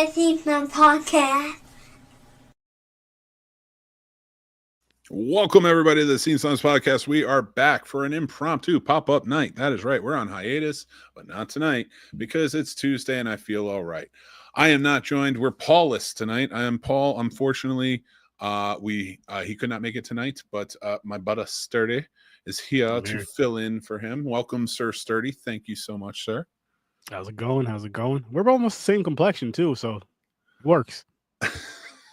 the Snobs podcast. Welcome, everybody, to the Snobs podcast. We are back for an impromptu pop-up night. That is right. We're on hiatus, but not tonight because it's Tuesday and I feel all right. I am not joined. We're Paulless tonight. I am Paul. Unfortunately, he could not make it tonight, but my buddy Sturdy is here to fill in for him. Welcome, Sir Sturdy. Thank you so much, sir. How's it going? We're almost the same complexion too, so it works. I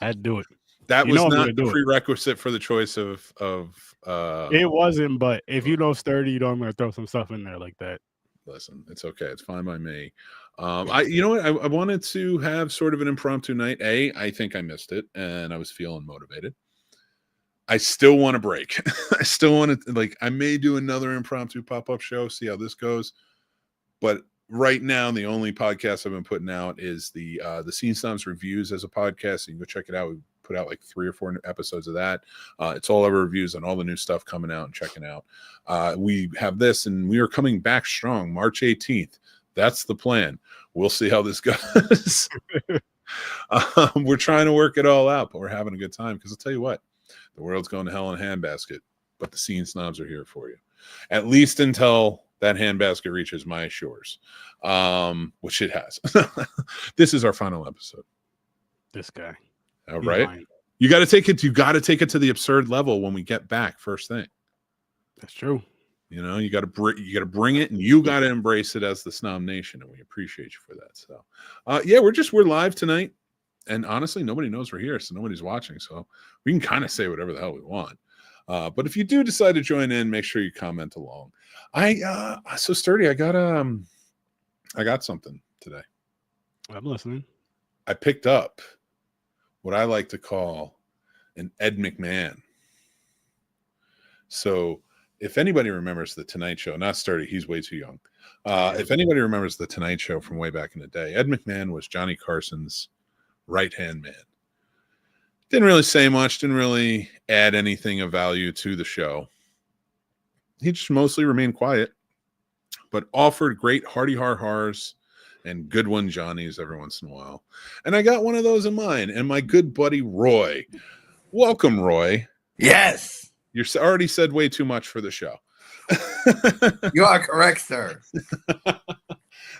had to do it. That was not the prerequisite for the choice of it wasn't, but if you know Sturdy, you know I'm going to throw some stuff in there like that. Listen, it's okay. It's fine by me. You know what? I wanted to have sort of an impromptu night. I think I missed it, and I was feeling motivated. I still want to break. I still want to, I may do another impromptu pop-up show, see how this goes. But right now, the only podcast I've been putting out is the Snobs reviews as a podcast. So you can go check it out. We put out like 3 or 4 episodes of that. It's all our reviews on all the new stuff coming out and checking out. We have this, and we are coming back strong March 18th. That's the plan. We'll see how this goes. We're trying to work it all out, but we're having a good time because I'll tell you what, the world's going to hell in a handbasket, but the Snobs are here for you. At least until that handbasket reaches my shores, which it has. This is our final episode. This guy. All right. You got to take it to the absurd level when we get back first thing. That's true. You know, you got to bring it, and you got to embrace it as the Snobnation, and we appreciate you for that. So, we're live tonight, and honestly, nobody knows we're here, so nobody's watching, so we can kind of say whatever the hell we want. But if you do decide to join in, make sure you comment along. So Sturdy, I got something today. I'm listening. I picked up what I like to call an Ed McMahon. So if anybody remembers the Tonight Show, not Sturdy, he's way too young. If anybody remembers the Tonight Show from way back in the day, Ed McMahon was Johnny Carson's right-hand man. Didn't really say much, didn't really add anything of value to the show. He just mostly remained quiet, but offered great hearty har-hars and good one Johnnies every once in a while. And I got one of those in mine, and my good buddy Roy. Welcome, Roy. Yes. You already said way too much for the show. You are correct, sir.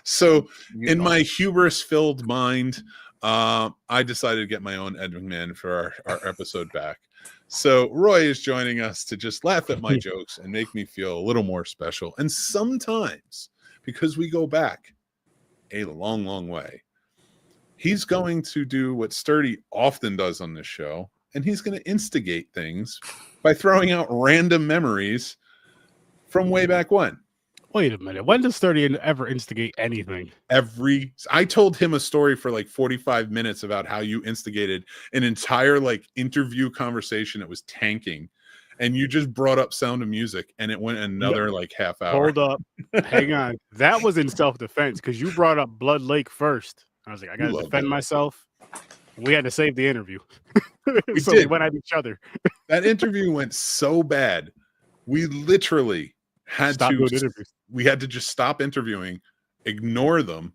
So in my hubris-filled mind, I decided to get my own Ed McMahon for our episode back. So Roy is joining us to just laugh at my jokes and make me feel a little more special. And sometimes, because we go back a long, long way, he's going to do what Sturdy often does on this show, and he's going to instigate things by throwing out random memories from way back when. Wait a minute. When does Sturdy ever instigate anything? I told him a story for like 45 minutes about how you instigated an entire interview conversation that was tanking, and you just brought up Sound of Music, and it went another half hour. Hold up. Hang on. That was in self-defense because you brought up Blood Lake first. I was like, I got to defend myself. We had to save the interview. We went at each other. That interview went so bad. We literally had to just stop interviewing, ignore them,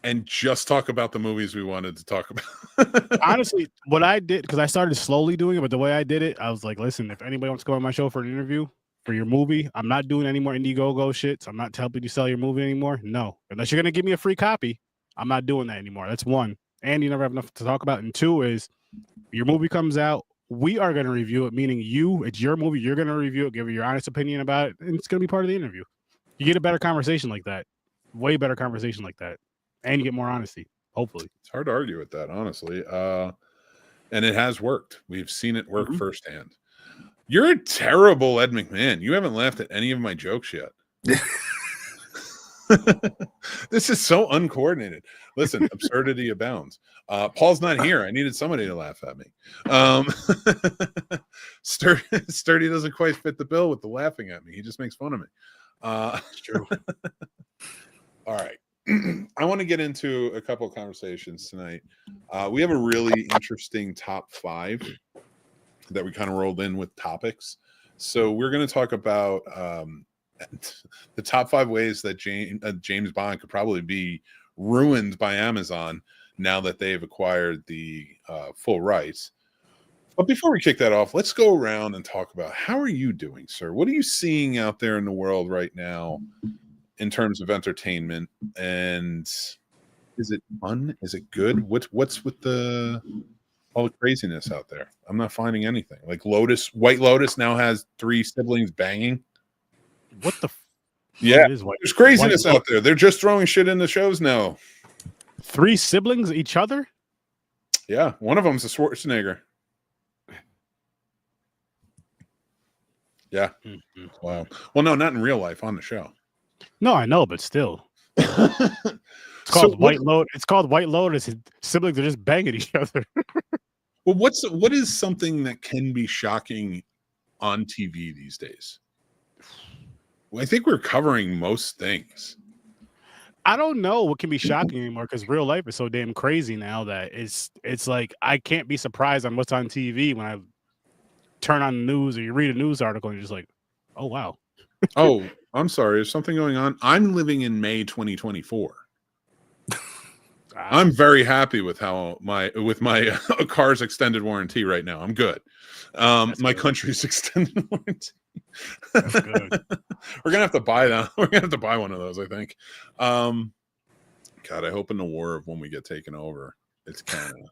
and just talk about the movies we wanted to talk about. Honestly, what I did, because I started slowly doing it, but the way I did it, I was like, listen, if anybody wants to go on my show for an interview for your movie, I'm not doing any more Indiegogo shit. So I'm not helping you sell your movie anymore. No, unless you're going to give me a free copy, I'm not doing that anymore. That's one. And you never have enough to talk about. And 2 is your movie comes out, we are going to review it, meaning it's your movie. You're going to review it, give your honest opinion about it, and it's going to be part of the interview. You get a better conversation like that, way better conversation like that, and you get more honesty, hopefully. It's hard to argue with that, honestly. And it has worked. We've seen it work firsthand. You're a terrible Ed McMahon. You haven't laughed at any of my jokes yet. This is so uncoordinated. Listen, absurdity abounds. Paul's not here. I needed somebody to laugh at me. Sturdy doesn't quite fit the bill with the laughing at me. He just makes fun of me. It's true. All right. I want to get into a couple of conversations tonight. We have a really interesting top 5 that we kind of rolled in with topics. So we're going to talk about the top 5 ways that James Bond could probably be ruined by Amazon now that they've acquired the full rights. But before we kick that off, let's go around and talk about how are you doing, sir? What are you seeing out there in the world right now in terms of entertainment? And is it fun? Is it good? What's with all the craziness out there? I'm not finding anything. Like White Lotus now has 3 siblings banging. What the? Yeah, It is white. there's craziness out there. They're just throwing shit in the shows now. 3 siblings each other? Yeah, one of them's a Schwarzenegger. Yeah. Mm-hmm. Wow. Well, no, not in real life, on the show. No, I know, but still. It's called White Lotus. It's called White Lotus. His siblings are just banging each other. Well, what is something that can be shocking on TV these days? Well, I think we're covering most things. I don't know what can be shocking anymore because real life is so damn crazy now that it's like I can't be surprised on what's on TV when I turn on the news or you read a news article and you're just like, oh wow. Oh, I'm sorry. There's something going on. I'm living in May 2024. I'm very happy with my car's extended warranty right now. I'm good. My country's extended warranty. That's good. We're gonna have to buy that. We're gonna have to buy one of those, I think. God, I hope in the war of when we get taken over, it's Canada.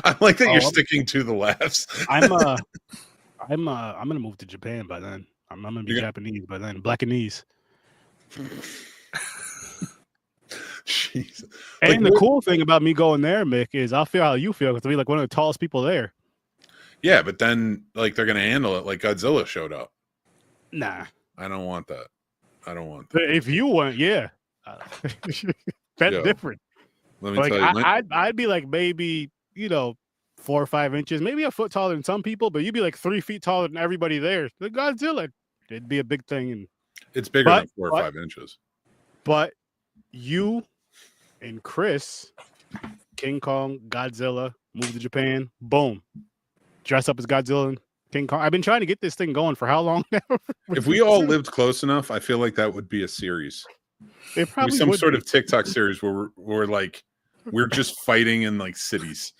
I like that you're sticking to the laughs. I'm gonna move to Japan by then. I'm gonna be Japanese by then. Blackanese. Jeez. And the cool thing about me going there, Mick, is I'll feel how you feel because I'll be like one of the tallest people there. Yeah, but then like they're gonna handle it like Godzilla showed up. Nah, I don't want that. If you want, yeah, that's different. Let me like tell you, I'd be like maybe 4 or 5 inches, maybe a foot taller than some people, but you'd be like 3 feet taller than everybody there. The Godzilla, it'd be a big thing, and it's bigger than 4 or 5 inches. But you and Chris, King Kong, Godzilla, move to Japan, boom, dress up as Godzilla and King Kong. I've been trying to get this thing going for how long now? If we all lived close enough, I feel like that would be a series. It probably some would sort be. of TikTok series where we're just fighting in like cities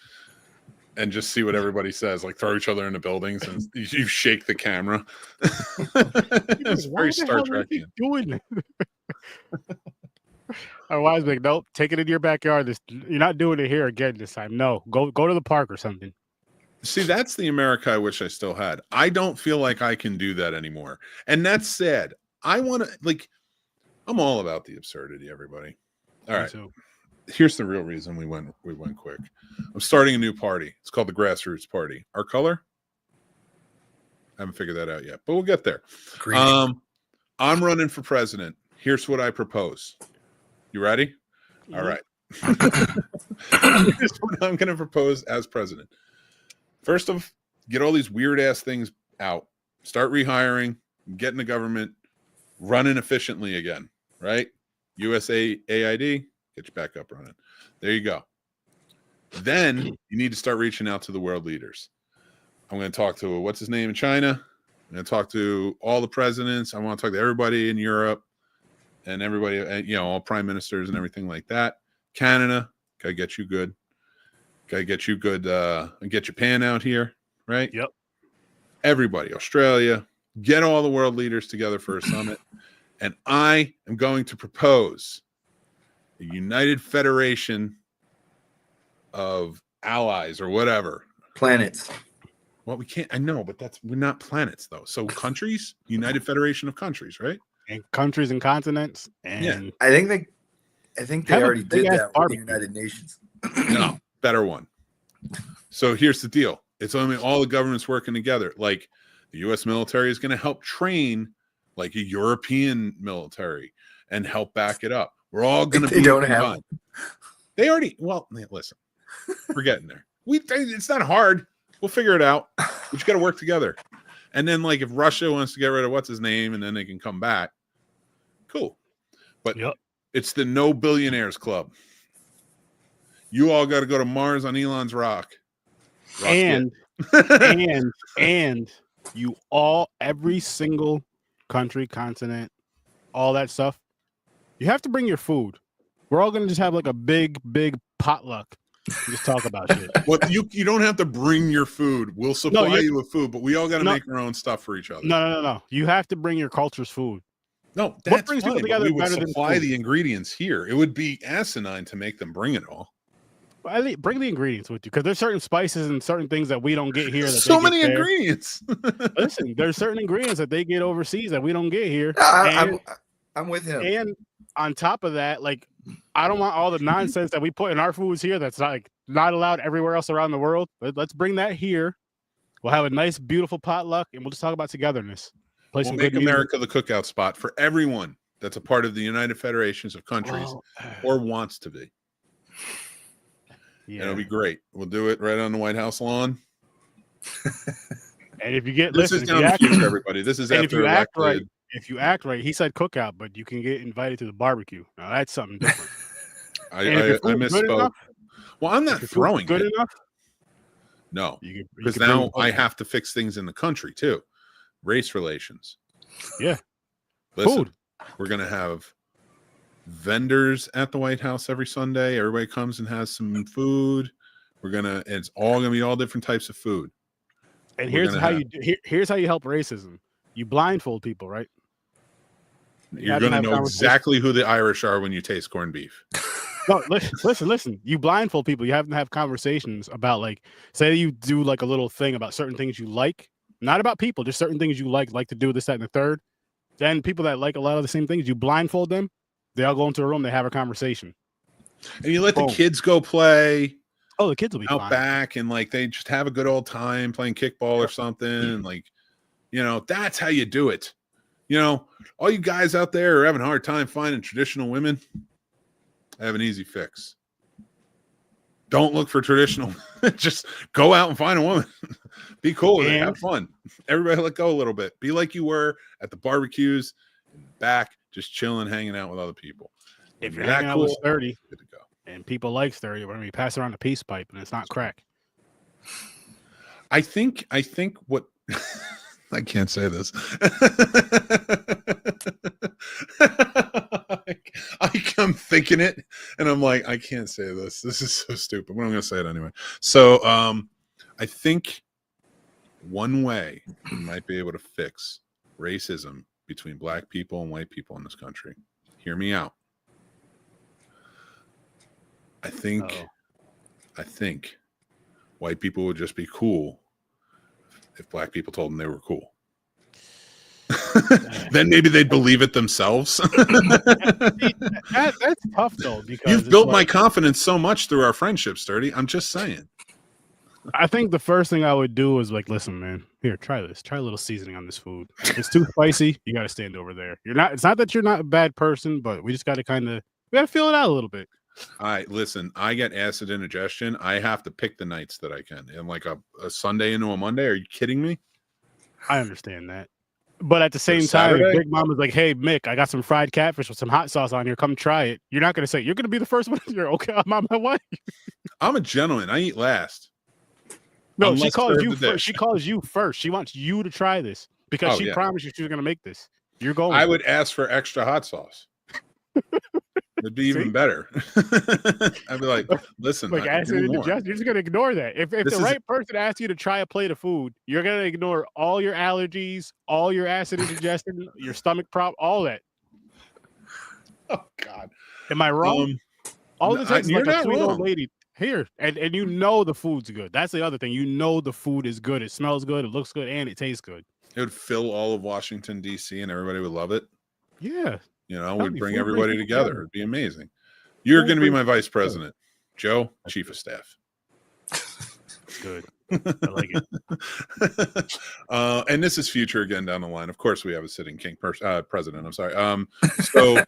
and just see what everybody says, like throw each other into buildings and you shake the camera. It's very Star Trek doing. Our wives like, nope, take it into your backyard. You're not doing it here again this time. No, go to the park or something. See, that's the America I wish I still had. I don't feel like I can do that anymore. And that's sad. I want to, I'm all about the absurdity, everybody. All right. Here's the real reason we went quick. I'm starting a new party. It's called the Grassroots Party. Our color? I haven't figured that out yet, but we'll get there. Green. I'm running for president. Here's what I propose. You ready? Mm-hmm. All right. Here's what I'm going to propose as president. First off, get all these weird ass things out. Start rehiring, getting the government running efficiently again, right? USAID, get you back up running. There you go. Then you need to start reaching out to the world leaders. I'm going to talk to, what's his name in China? I'm going to talk to all the presidents. I want to talk to everybody in Europe and everybody, all prime ministers and everything like that. Canada, got to get you good. Got to get you good and get Japan out here, right? Yep. Everybody, Australia, get all the world leaders together for a summit. And I am going to propose a united federation of allies or whatever. Planets. Well, we can't. I know, but we're not planets though. So countries, United Federation of Countries, right? And countries and continents. And yeah, I think they already did that with the United Nations. No, better one. So here's the deal: it's only all the governments working together. Like the U.S. military is going to help train like a European military and help back it up. We're all going to be. They don't have. They already. Well, listen, we're getting there. It's not hard. We'll figure it out. We just got to work together. And then, like, if Russia wants to get rid of what's his name, and then they can come back, cool. But It's the No Billionaires Club. You all got to go to Mars on Elon's rocket. And you all, every single country, continent, all that stuff, You have to bring your food. We're all gonna just have like a big potluck. And just talk about shit. Well, you don't have to bring your food. We'll supply you with food, but we all got to make our own stuff for each other. No. You have to bring your culture's food. No, that's what brings fine, people together we would better than supply food? the ingredients here. It would be asinine to make them bring it all. Well, bring the ingredients with you because there's certain spices and certain things that we don't get here. That So many ingredients. Listen, there's certain ingredients that they get overseas that we don't get here. I'm with him. And on top of that, like, I don't want all the nonsense that we put in our foods here that's not allowed everywhere else around the world. Let's bring that here. We'll have a nice, beautiful potluck, and we'll just talk about togetherness. We'll make America the cookout spot for everyone that's a part of the United Federations of Countries or wants to be. Yeah. And it'll be great. We'll do it right on the White House lawn. And if you get this is down the future, everybody. This is after if you act right, he said cookout, but you can get invited to the barbecue. Now that's something different. I misspoke. Well, I'm not throwing good it. enough. No, because now I have to fix things in the country too. Race relations. Yeah. Listen, we're gonna have vendors at the White House every Sunday. Everybody comes and has some food. It's all gonna be all different types of food. And here's how you help racism. You blindfold people, right? You're gonna know exactly who the Irish are when you taste corned beef. No, listen. You blindfold people. You have to have conversations about, like, say you do like a little thing about certain things you like, not about people, just certain things you like to do this, that, and the third. Then people that like a lot of the same things, you blindfold them. They all go into a room. They have a conversation. And you let the kids go play. Oh, the kids will be out fine. Back, and like they just have a good old time playing kickball or something. And like, that's how you do it. All you guys out there are having a hard time finding traditional women. I have an easy fix. Don't look for traditional. Just go out and find a woman. Be cool with it. Have fun. Everybody let go a little bit. Be like you were at the barbecues in the back, just chilling, hanging out with other people. If you're hanging out with 30, good to go. And people like 30, we're gonna be passing around a peace pipe, and it's not crack. I think what I can't say this. I'm thinking it, and I'm like, I can't say this. This is so stupid, but I'm going to say it anyway. So, I think one way we might be able to fix racism between black people and white people in this country. Hear me out. I think white people would just be cool if black people told them they were cool. Then maybe they'd believe it themselves. That's tough though, because you've built my confidence so much through our friendship, Sturdy. I'm just saying. I think the first thing I would do is like, listen, man, here, try this. Try a little seasoning on this food. If it's too spicy, you got to stand over there. It's not that you're not a bad person, but we just got to feel it out a little bit. All right, listen, I get acid indigestion. I have to pick the nights that I can. And like a Sunday into a Monday, are you kidding me? I understand that. But at the same time, if Big Mama's like, hey, Mick, I got some fried catfish with some hot sauce on here. Come try it. You're not going to say, you're going to be the first one. You're okay, I'm on my way. I'm a gentleman. I eat last. No, she calls you first. She calls you first. She wants you to try this because she promised you she was going to make this. You're going. I would ask for extra hot sauce. It'd be even better. I'd be like, listen, like acid indigestion. You're just going to ignore that. If the right person asks you to try a plate of food, you're going to ignore all your allergies, all your acid indigestion, your stomach problem, all that. Oh God, am I wrong? All this is like a sweet old lady here, and you know the food's good. That's the other thing. You know the food is good. It smells good. It looks good, and it tastes good. It would fill all of Washington D.C. and everybody would love it. Yeah. We'd bring everybody together. It'd be amazing. You're going to be my vice president. Joe, chief of staff. Good. I like it. And this is future again down the line. Of course, we have a sitting president. I'm sorry. So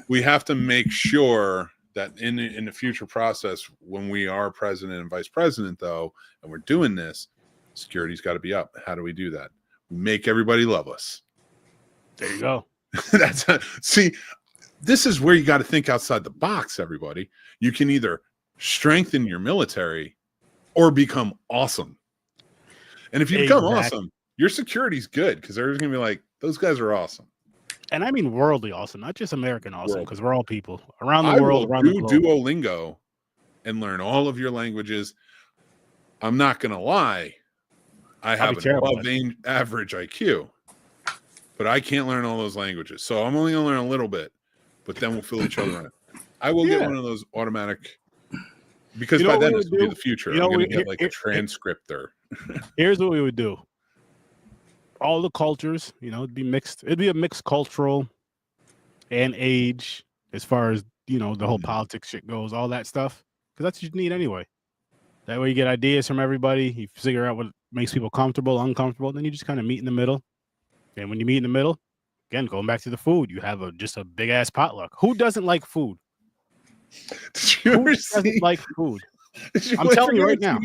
we have to make sure that in the future process, when we are president and vice president, though, and we're doing this, security's got to be up. How do we do that? We make everybody love us. There you go. See, this is where you got to think outside the box, everybody. You can either strengthen your military or become awesome. And if you become awesome, your security's good because everyone's going to be like, those guys are awesome. And I mean worldly awesome, not just American awesome, World. because we're all people around the I world, will around the do globe. Duolingo and learn all of your languages. I'm not going to lie. I have an above average IQ, but I can't learn all those languages. So I'm only going to learn a little bit, but then we'll fill each other in. I will get one of those automatic, because by then this will be the future. I'm going to get like a transcriptor. Here's what we would do. All the cultures, it'd be mixed. It'd be a mixed cultural and age as far as, the whole politics shit goes, all that stuff. Because that's what you need anyway. That way you get ideas from everybody. You figure out what makes people comfortable, uncomfortable. Then you just kind of meet in the middle. And when you meet in the middle, again, going back to the food, you have just a big ass potluck. Who doesn't like food? Who doesn't like food? I'm telling you right now.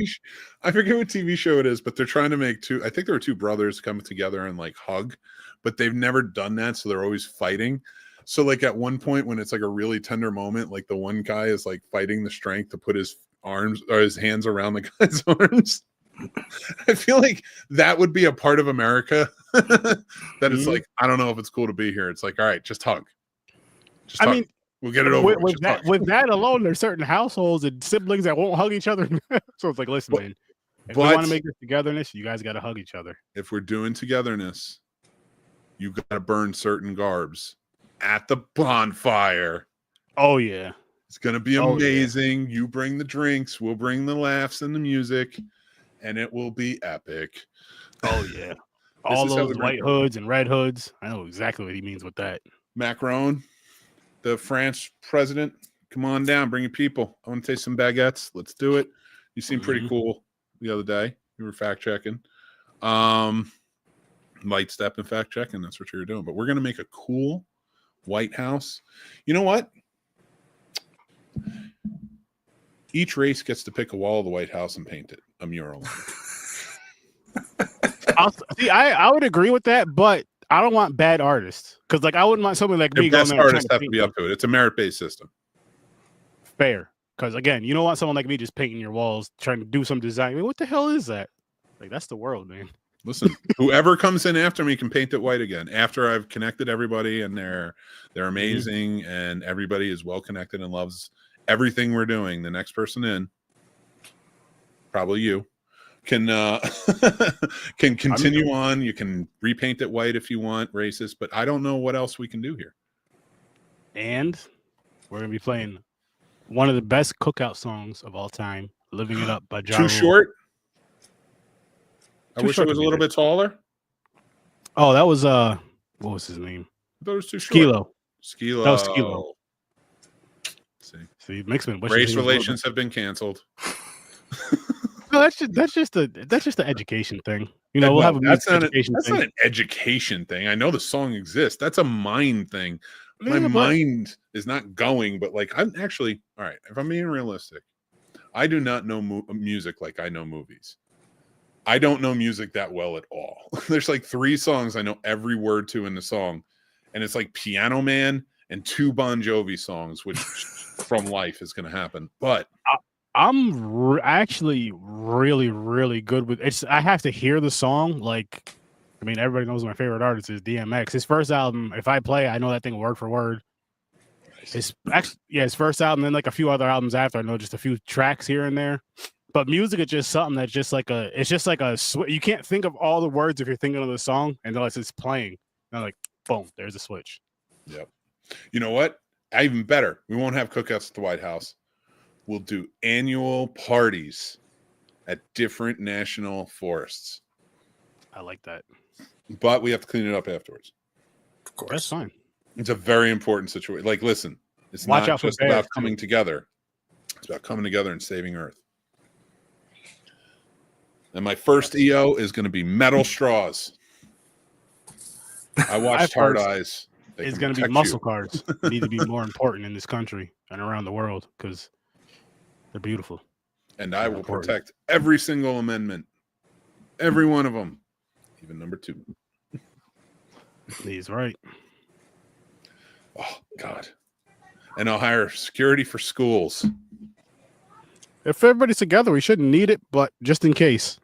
I forget what TV show it is, but they're trying to make I think there were two brothers come together and like hug, but they've never done that. So they're always fighting. So like at one point when it's like a really tender moment, like the one guy is like fighting the strength to put his arms or his hands around the guy's arms. I feel like that would be a part of America that it's like, I don't know if it's cool to be here. It's like, all right, just hug. Just hug. I mean, we'll get it over with that alone, there's certain households and siblings that won't hug each other. So it's like, listen, man, if we want to make this togetherness, you guys got to hug each other. If we're doing togetherness, you got to burn certain garbs at the bonfire. Oh, yeah. It's going to be amazing. Yeah. You bring the drinks, we'll bring the laughs and the music, and it will be epic. Oh, yeah. All those white hoods and red hoods. I know exactly what he means with that. Macron, the French president, come on down, bring your people. I want to taste some baguettes. Let's do it. You seem pretty cool the other day. You were fact checking. Light step and fact checking. That's what you were doing. But we're going to make a cool White House. You know what? Each race gets to pick a wall of the White House and paint it a mural. I would agree with that, but I don't want bad artists because, like, I wouldn't want somebody like me. Best artists have to be up to it. It's a merit-based system. Fair, because again, you don't want someone like me just painting your walls, trying to do some design. I mean, what the hell is that? Like, that's the world, man. Listen, whoever comes in after me can paint it white again. After I've connected everybody and they're amazing and everybody is well connected and loves everything we're doing. The next person in, probably you, can continue on. You can repaint it white if you want, racist, but I don't know what else we can do here. And we're gonna be playing one of the best cookout songs of all time, "Living It Up" by Ja Too Short. I wish it was a little bit taller. Oh, that was what was his name? I thought it was Too Short. Skilo. That was Skilo. See, Mixman. Race relations have been canceled. No, that's just the education thing. We'll have that's not an education thing. I know the song exists. That's a mind thing. My mind is not going, but like I'm actually all right. If I'm being realistic, I do not know music like I know movies. I don't know music that well at all. There's like 3 songs I know every word to in the song, and it's like Piano Man and 2 Bon Jovi songs, which from Life is going to happen. But I'm actually really, really good with it. I have to hear the song. Like, I mean, everybody knows my favorite artist is DMX. His first album, if I play, I know that thing word for word. His first album, then like a few other albums after, I know just a few tracks here and there. But music is just something that's just like you can't think of all the words if you're thinking of the song unless it's playing. And like, boom, there's a switch. Yep. You know what? Even better. We won't have cookouts at the White House. We'll do annual parties at different national forests. I like that. But we have to clean it up afterwards. Of course. That's fine. It's a very important situation. Like, listen, it's not just about coming together. It's about coming together and saving Earth. And my first EO is going to be metal straws. I watched Hard Eyes. It's going to be muscle cars. They need to be more important in this country and around the world because they're beautiful. And I will protect every single amendment. Every one of them. Even number 2. He's right. Oh, God. And I'll hire security for schools. If everybody's together, we shouldn't need it, but just in case.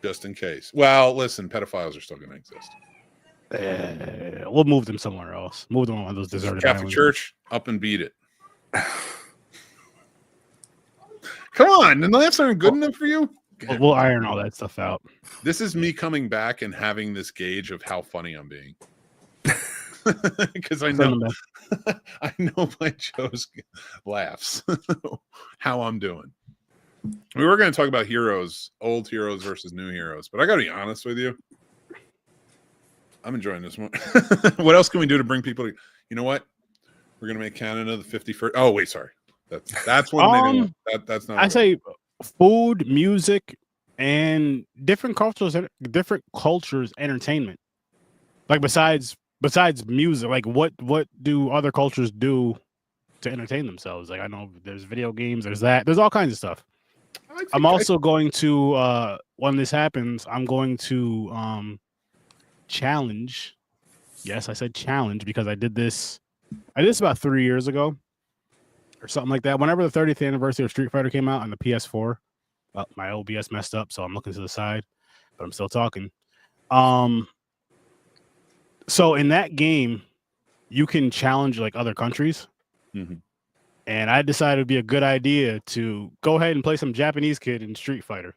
Just in case. Well, listen, pedophiles are still going to exist. We'll move them somewhere else. Move them on one of those deserted Catholic islands. Church, up and beat it. Come on, the laughs aren't good enough for you? We'll iron all that stuff out. This is me coming back and having this gauge of how funny I'm being. Because I know my Joe's laughs, how I'm doing. We were going to talk about heroes, old heroes versus new heroes, but I got to be honest with you. I'm enjoying this one. What else can we do to bring people to, you know what? We're going to make Canada the 51st. Oh, wait, sorry. That's what that's not. I say food, music, and different cultures, entertainment. Like besides music, like what do other cultures do to entertain themselves? Like I know there's video games, there's all kinds of stuff. I'm also going to when this happens, I'm going to challenge. Yes, I said challenge because I did this about 3 years ago or something like that. Whenever the 30th anniversary of Street Fighter came out on the PS4, well, my OBS messed up, so I'm looking to the side, but I'm still talking. So in that game, you can challenge like other countries. Mm-hmm. And I decided it'd be a good idea to go ahead and play some Japanese kid in Street Fighter.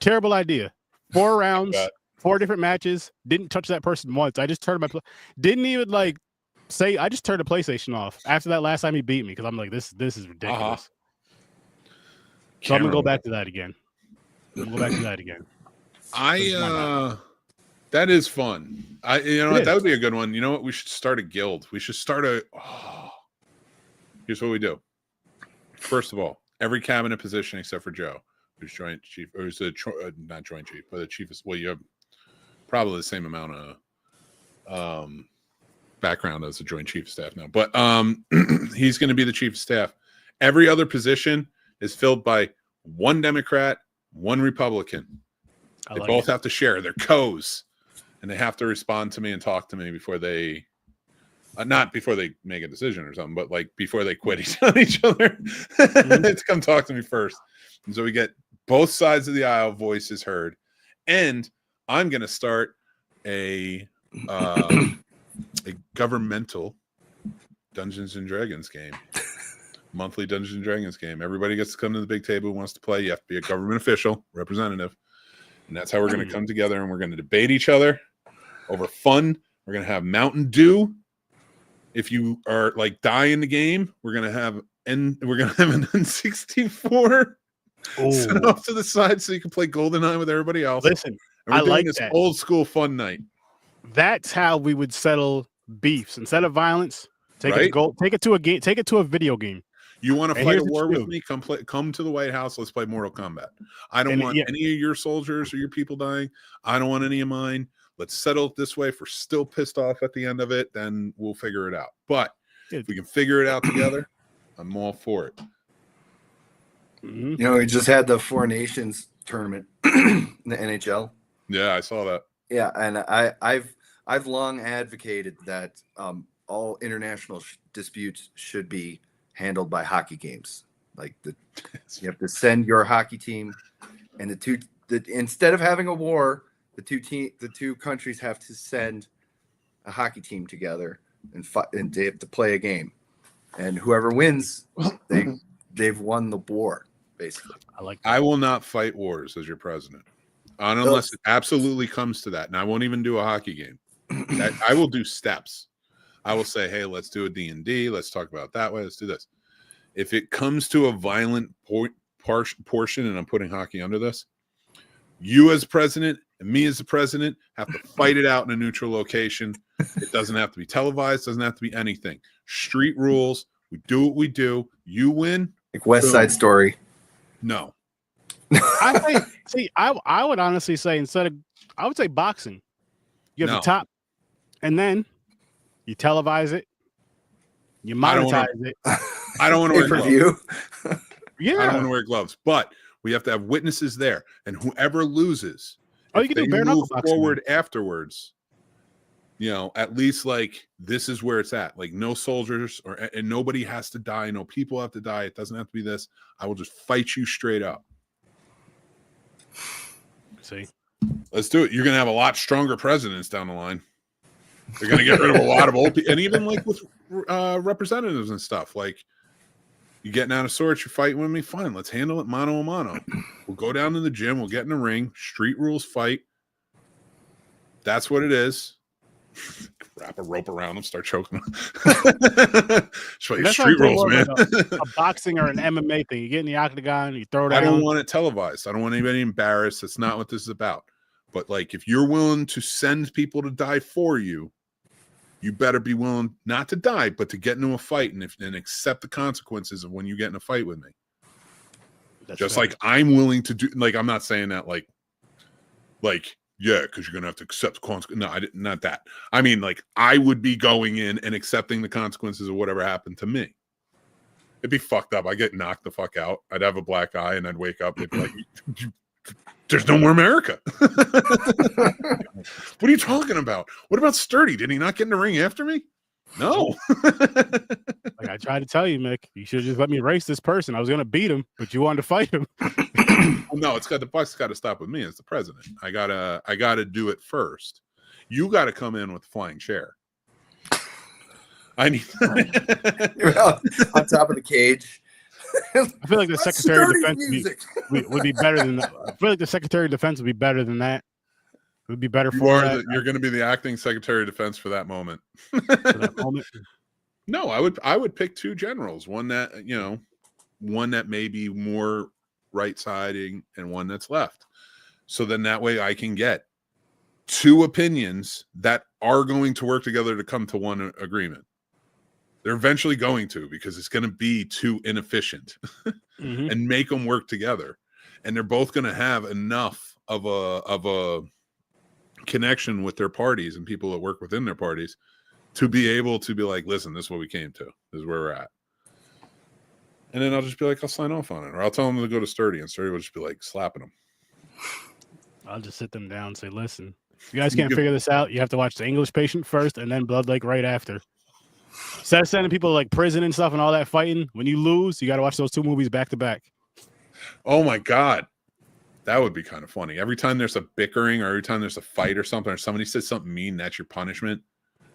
Terrible idea. 4 rounds, 4 different matches. Didn't touch that person once. I just turned my didn't even like say. I just turned the PlayStation off after that last time he beat me because I'm like, this is ridiculous. So I'm gonna go back to that again. That is fun. That would be a good one. You know what? We should start a guild. We should start here's what we do. First of all, every cabinet position except for Joe, who's joint chief, or who's not joint chief, but the chief is. Well, you have probably the same amount of background as the joint chief of staff now, but he's going to be the chief of staff. Every other position is filled by one Democrat, one Republican. They both have to share their co's, and they have to respond to me and talk to me before they. Not before they make a decision or something, but like before they quit on each other. It's come talk to me first. And so we get both sides of the aisle voices heard. And I'm going to start a governmental Dungeons and Dragons game. Monthly Dungeons and Dragons game. Everybody gets to come to the big table who wants to play. You have to be a government official, representative. And that's how we're going to come together and we're going to debate each other over fun. We're going to have Mountain Dew. If you are like dying the game, we're gonna have an N64 set off to the side so you can play GoldenEye with everybody else. Listen, I like this old school fun night. That's how we would settle beefs instead of violence. Take it to a game. Take it to a video game. You want to fight a war with me? Come to the White House. Let's play Mortal Kombat. I don't want any of your soldiers or your people dying. I don't want any of mine. Let's settle it this way. If we're still pissed off at the end of it, then we'll figure it out. But if we can figure it out together, I'm all for it. You know, we just had the Four Nations tournament in the NHL. Yeah, I saw that. Yeah, and I've long advocated that all international disputes should be handled by hockey games. Like you have to send your hockey team, and instead of having a war. The two countries have to send a hockey team together and they have to play a game, and whoever wins, they've won the war. Basically, I will not fight wars as your president, unless it absolutely comes to that. And I won't even do a hockey game. I will do steps. I will say, hey, let's do a D&D. Let's talk about it that way. Let's do this. If it comes to a violent portion, and I'm putting hockey under this, you as president and me as the president have to fight it out in a neutral location. It doesn't have to be televised. Doesn't have to be anything. Street rules. We do what we do. You win. Like West Side Story. No. I would honestly say I would say boxing. You have the top, and then you televise it. You monetize it. I don't want to wear gloves. Yeah. I don't want to wear gloves, but we have to have witnesses there, and whoever loses, you can do bare knuckle boxing forward afterwards. You know, at least like this is where it's at. Like no soldiers and nobody has to die. No people have to die. It doesn't have to be this. I will just fight you straight up. See, let's do it. You're gonna have a lot stronger presidents down the line. They're going to get rid of a lot of old people. And even like with representatives and stuff, like you getting out of sorts, you're fighting with me, fine, let's handle it mano a mano. We'll go down to the gym, we'll get in the ring, street rules fight. That's what it is. Wrap a rope around them, start choking them. Street rules, man. Like a boxing or an MMA thing. You get in the octagon, you throw down. I don't want it televised. I don't want anybody embarrassed. That's not what this is about. But like, if you're willing to send people to die for you, you better be willing not to die, but to get into a fight and accept the consequences of when you get in a fight with me. That's just fair. Like I'm willing to do. Like I'm not saying that like yeah, because you're gonna have to accept the consequences. No, not that. I mean, like I would be going in and accepting the consequences of whatever happened to me. It'd be fucked up. I get knocked the fuck out. I'd have a black eye, and I'd wake up and be like, "There's no more America." What are you talking about? What about Sturdy? Did he not get in the ring after me? No. Like I tried to tell you, Mick, you should have just let me race this person. I was gonna beat him, but you wanted to fight him. No, the buck's got to stop with me as the president. I gotta do it first. You got to come in with the flying chair. I need on top of the cage. I feel like the Secretary of Defense would be better than that. I feel like the Secretary of Defense would be better than that. It would be better for that. You're going to be the acting Secretary of Defense for that moment. No, I would pick two generals. One that may be more right-siding and one that's left. So then that way I can get two opinions that are going to work together to come to one agreement. They're eventually going to, because it's going to be too inefficient and make them work together. And they're both going to have enough of a connection with their parties and people that work within their parties to be able to be like, listen, this is what we came to. This is where we're at. And then I'll just be like, I'll sign off on it. Or I'll tell them to go to Sturdy, and Sturdy will just be like slapping them. I'll just sit them down and say, listen, if you guys can't figure this out, you have to watch The English Patient first and then Blood Lake right after. Instead of sending people to like prison and stuff and all that fighting, when you lose, you got to watch those two movies back to back. Oh my God. That would be kind of funny. Every time there's a bickering or every time there's a fight or something, or somebody says something mean, that's your punishment.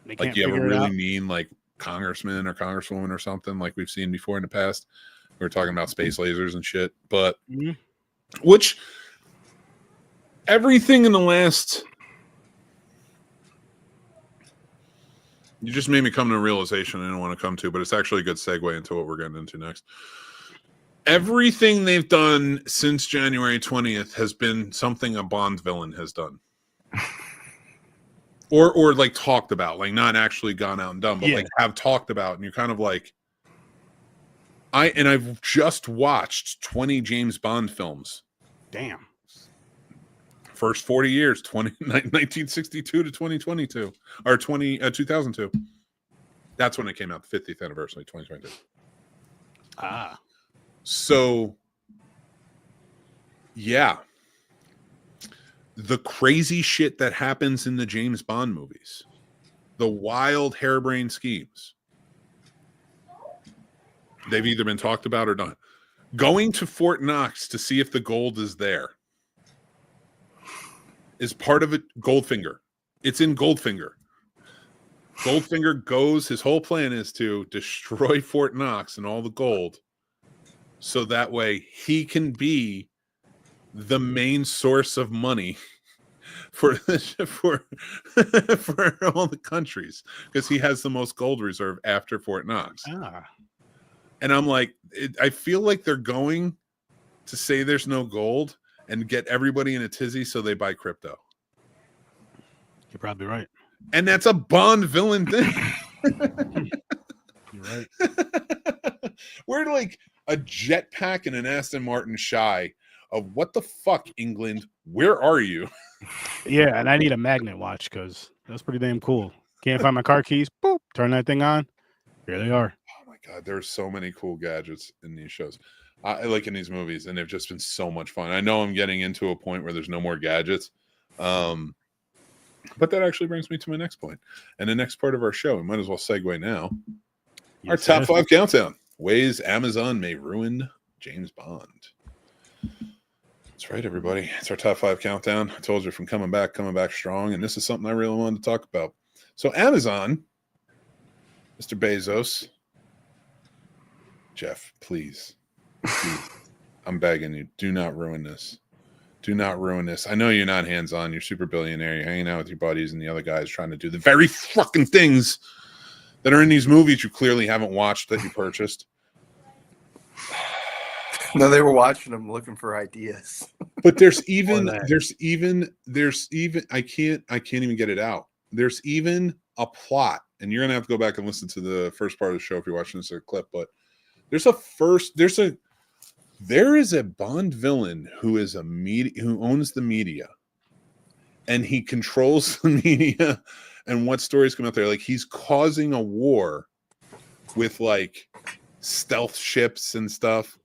Like you have a really mean like congressman or congresswoman or something like we've seen before in the past. We were talking about space lasers and shit. But which everything in the last... You just made me come to a realization I didn't want to come to, but it's actually a good segue into what we're getting into next. Everything they've done since January 20th has been something a Bond villain has done. Or like talked about, like not actually gone out and done, but like have talked about, and you're kind of like, I've just watched 20 James Bond films. Damn. First 40 years, 1962 to 2022, or 2002. That's when it came out, the 50th anniversary, 2022. Ah. So, yeah. The crazy shit that happens in the James Bond movies, the wild harebrained schemes, they've either been talked about or done. Going to Fort Knox to see if the gold is there is part of it. Goldfinger. It's in Goldfinger. Goldfinger goes, his whole plan is to destroy Fort Knox and all the gold, so that way he can be the main source of money for all the countries, because he has the most gold reserve after Fort Knox. And I'm like, I feel like they're going to say there's no gold and get everybody in a tizzy so they buy crypto. You're probably right. And that's a Bond villain thing. You're right. We're like a jetpack and an Aston Martin shy of what the fuck, England? Where are you? Yeah, and I need a magnet watch because that's pretty damn cool. Can't find my car keys. Boop. Turn that thing on. Here they are. Oh my God, there's so many cool gadgets in these shows. I like in these movies, and they've just been so much fun. I know I'm getting into a point where there's no more gadgets. But that actually brings me to my next point. And the next part of our show, we might as well segue now. Our top 5 countdown. Ways Amazon may ruin James Bond. That's right, everybody. It's our top 5 countdown. I told you from coming back strong. And this is something I really wanted to talk about. So Amazon, Mr. Bezos, Jeff, please, I'm begging you, do not ruin this. Do not ruin this. I know you're not hands-on. You're super billionaire. You're hanging out with your buddies and the other guys trying to do the very fucking things that are in these movies you clearly haven't watched that you purchased. No, they were watching them looking for ideas. But there's even I can't even get it out. There's even a plot, and you're gonna have to go back and listen to the first part of the show if you're watching this clip, but there is a Bond villain who is who owns the media, and he controls the media and what stories come out there. Like, he's causing a war with like stealth ships and stuff,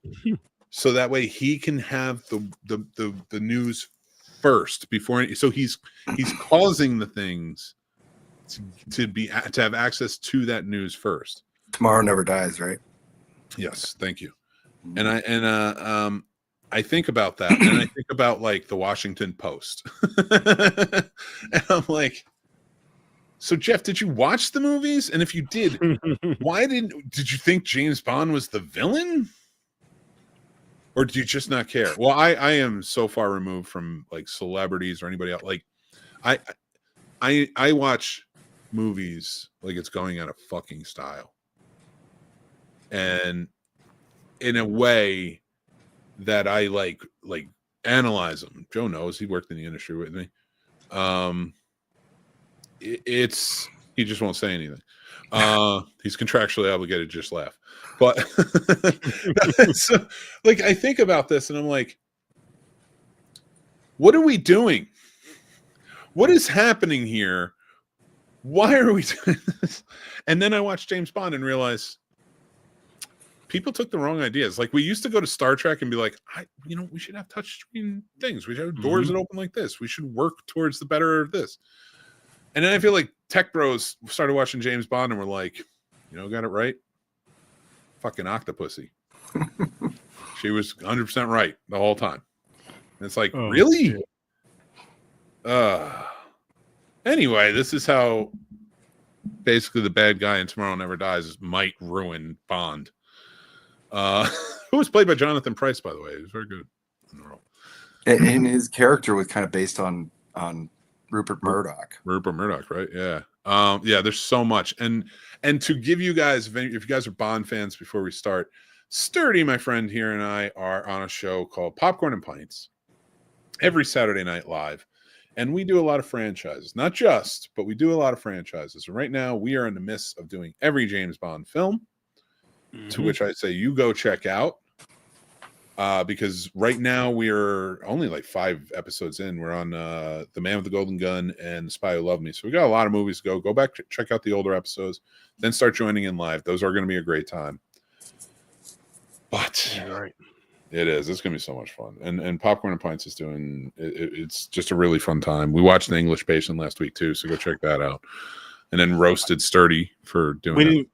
so that way he can have the news first before. So he's causing the things to have access to that news first. Tomorrow Never Dies, right? Yes, thank you. And I think about that, and I think about like the Washington Post, and I'm like, so Jeff, did you watch the movies? And if you did, why did you think James Bond was the villain, or do you just not care? Well, I am so far removed from like celebrities or anybody else. Like, I watch movies like it's going out of fucking style, and in a way that I like analyze them. Joe knows, he worked in the industry with me. He just won't say anything. He's contractually obligated to just laugh. But so, like, I think about this and I'm like, what are we doing? What is happening here? Why are we doing this? And then I watch James Bond and realize people took the wrong ideas. Like, we used to go to Star Trek and be like, we should have touchscreen things. We should have doors that open like this. We should work towards the better of this. And then I feel like tech bros started watching James Bond and were like, got it right. Fucking Octopussy. She was 100% right the whole time. And it's like, really? Anyway, this is how basically the bad guy in Tomorrow Never Dies might ruin Bond. Who was played by Jonathan Pryce, by the way. He was very good in the role. And his character was kind of based on Rupert Murdoch. Rupert Murdoch, right? Yeah. Yeah, there's so much. And to give you guys, if you guys are Bond fans, before we start, Sturdy, my friend here, and I are on a show called Popcorn and Pints every Saturday night live. And we do a lot of franchises. Not just, but we do a lot of franchises. And right now we are in the midst of doing every James Bond film, to which I say you go check out. Because right now we are only like 5 episodes in. We're on The Man with the Golden Gun and The Spy Who Loved Me. So we got a lot of movies to go. Go back, check out the older episodes, then start joining in live. Those are going to be a great time. But right. It is. It's going to be so much fun. And Popcorn and Pints is doing it's just a really fun time. We watched The English Patient last week too, so go check that out. And then roasted Sturdy for doing it.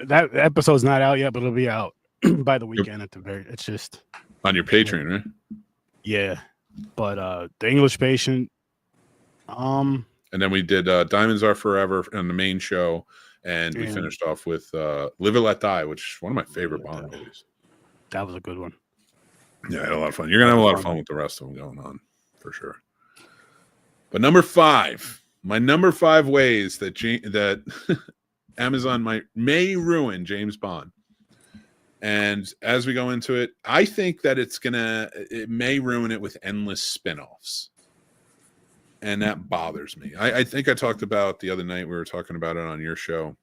That episode's not out yet, but it'll be out by the weekend at the very. It's just on your Patreon, right? Yeah, but The English Patient. And then we did Diamonds Are Forever on the main show, and we finished off with Live or Let Die, which is one of my favorite Bond movies. That was a good one. Yeah, I had a lot of fun. You're gonna have a lot of fun with the rest of them going on, for sure. But number 5, my number 5 ways that Amazon may ruin James Bond. And as we go into it, I think that it may ruin it with endless spin-offs. And that bothers me. I think I talked about the other night, we were talking about it on your show,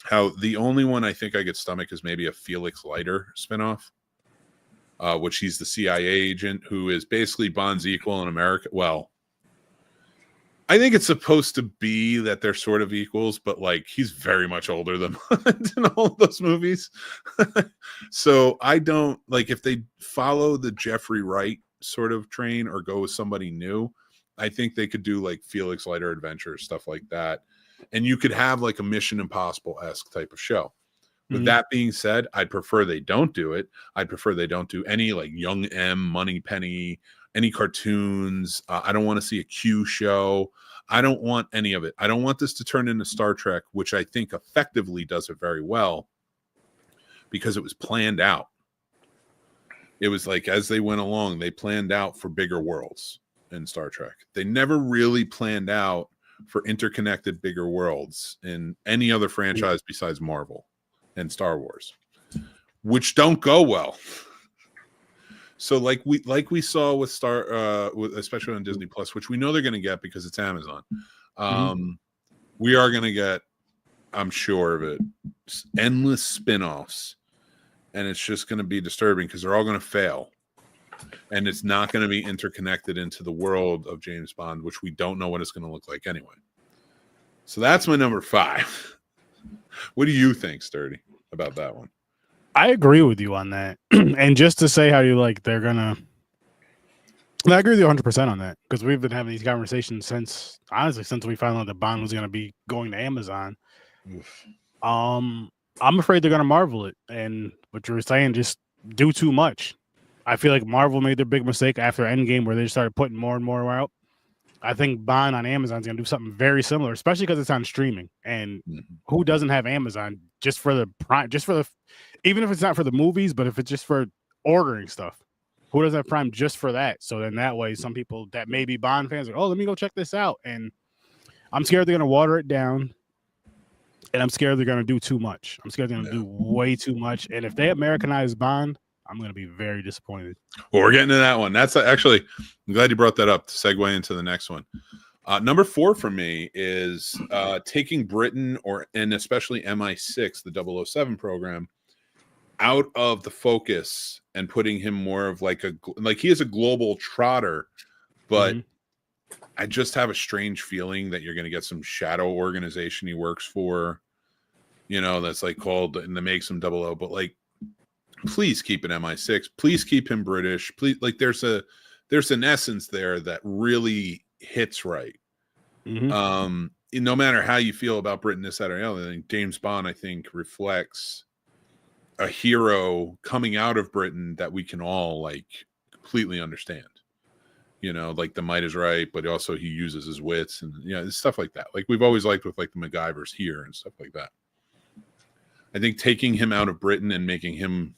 how the only one I think I could stomach is maybe a Felix Leiter spin-off, which he's the CIA agent who is basically Bond's equal in America. Well, I think it's supposed to be that they're sort of equals, but like he's very much older than in all of those movies. So I don't like if they follow the Jeffrey Wright sort of train or go with somebody new. I think they could do like Felix Leiter Adventure, stuff like that. And you could have like a Mission Impossible-esque type of show. With that being said, I'd prefer they don't do it. I'd prefer they don't do any like Young M, Moneypenny, any cartoons. I don't want to see a Q show. I don't want any of it. I don't want this to turn into Star Trek, which I think effectively does it very well because it was planned out. It was like as they went along, they planned out for bigger worlds in Star Trek. They never really planned out for interconnected bigger worlds in any other franchise besides Marvel and Star Wars, which don't go well. So like we saw with especially on Disney Plus, which we know they're going to get because it's Amazon. We are going to get, I'm sure of it, endless spin-offs, and it's just going to be disturbing because they're all going to fail. And it's not going to be interconnected into the world of James Bond, which we don't know what it's going to look like anyway. So that's my number 5. What do you think, Sturdy, about that one? I agree with you on that. And just to say how you like, they're going to, I agree with you 100% on that because we've been having these conversations since we found out that Bond was going to be going to Amazon. Oof. I'm afraid they're going to Marvel it. And what you were saying, just do too much. I feel like Marvel made their big mistake after Endgame where they started putting more and more out. I think Bond on Amazon is going to do something very similar, especially because it's on streaming. And who doesn't have Amazon just for the Prime, even if it's not for the movies, but if it's just for ordering stuff, who doesn't have Prime just for that? So then that way, some people that may be Bond fans are, let me go check this out. And I'm scared they're going to water it down. And I'm scared they're going to do too much. I'm scared they're going to do way too much. And if they Americanize Bond, I'm going to be very disappointed. Well, we're getting to that one. That's actually, I'm glad you brought that up to segue into the next one. Number 4 for me is taking Britain and especially MI6, the 007 program, out of the focus and putting him more of like he is a global trotter, but I just have a strange feeling that you're going to get some shadow organization he works for, that's like called, and that makes him 00, but like, please keep an MI6. Please keep him British. Please, like there's an essence there that really hits right. No matter how you feel about Britain, this, that, or the other, I think James Bond, I think, reflects a hero coming out of Britain that we can all like completely understand. Like the might is right, but also he uses his wits and stuff like that. Like we've always liked with like the MacGyvers here and stuff like that. I think taking him out of Britain and making him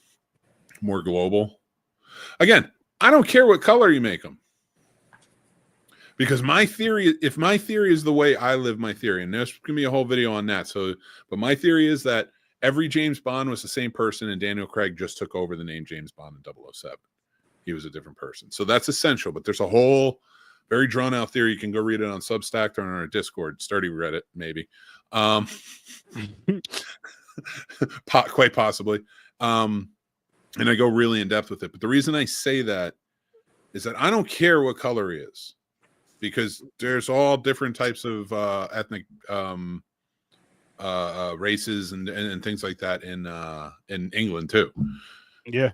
more global. Again, I don't care what color you make him. Because if my theory is the way I live my theory, and there's going to be a whole video on that. But my theory is that every James Bond was the same person and Daniel Craig just took over the name James Bond in 007. He was a different person. So that's essential. But there's a whole very drawn out theory. You can go read it on Substack or on our Discord. Sturdy read it, maybe. Quite possibly. And I go really in depth with it. But the reason I say that is that I don't care what color he is, because there's all different types of ethnic races and things like that in England too. Yeah.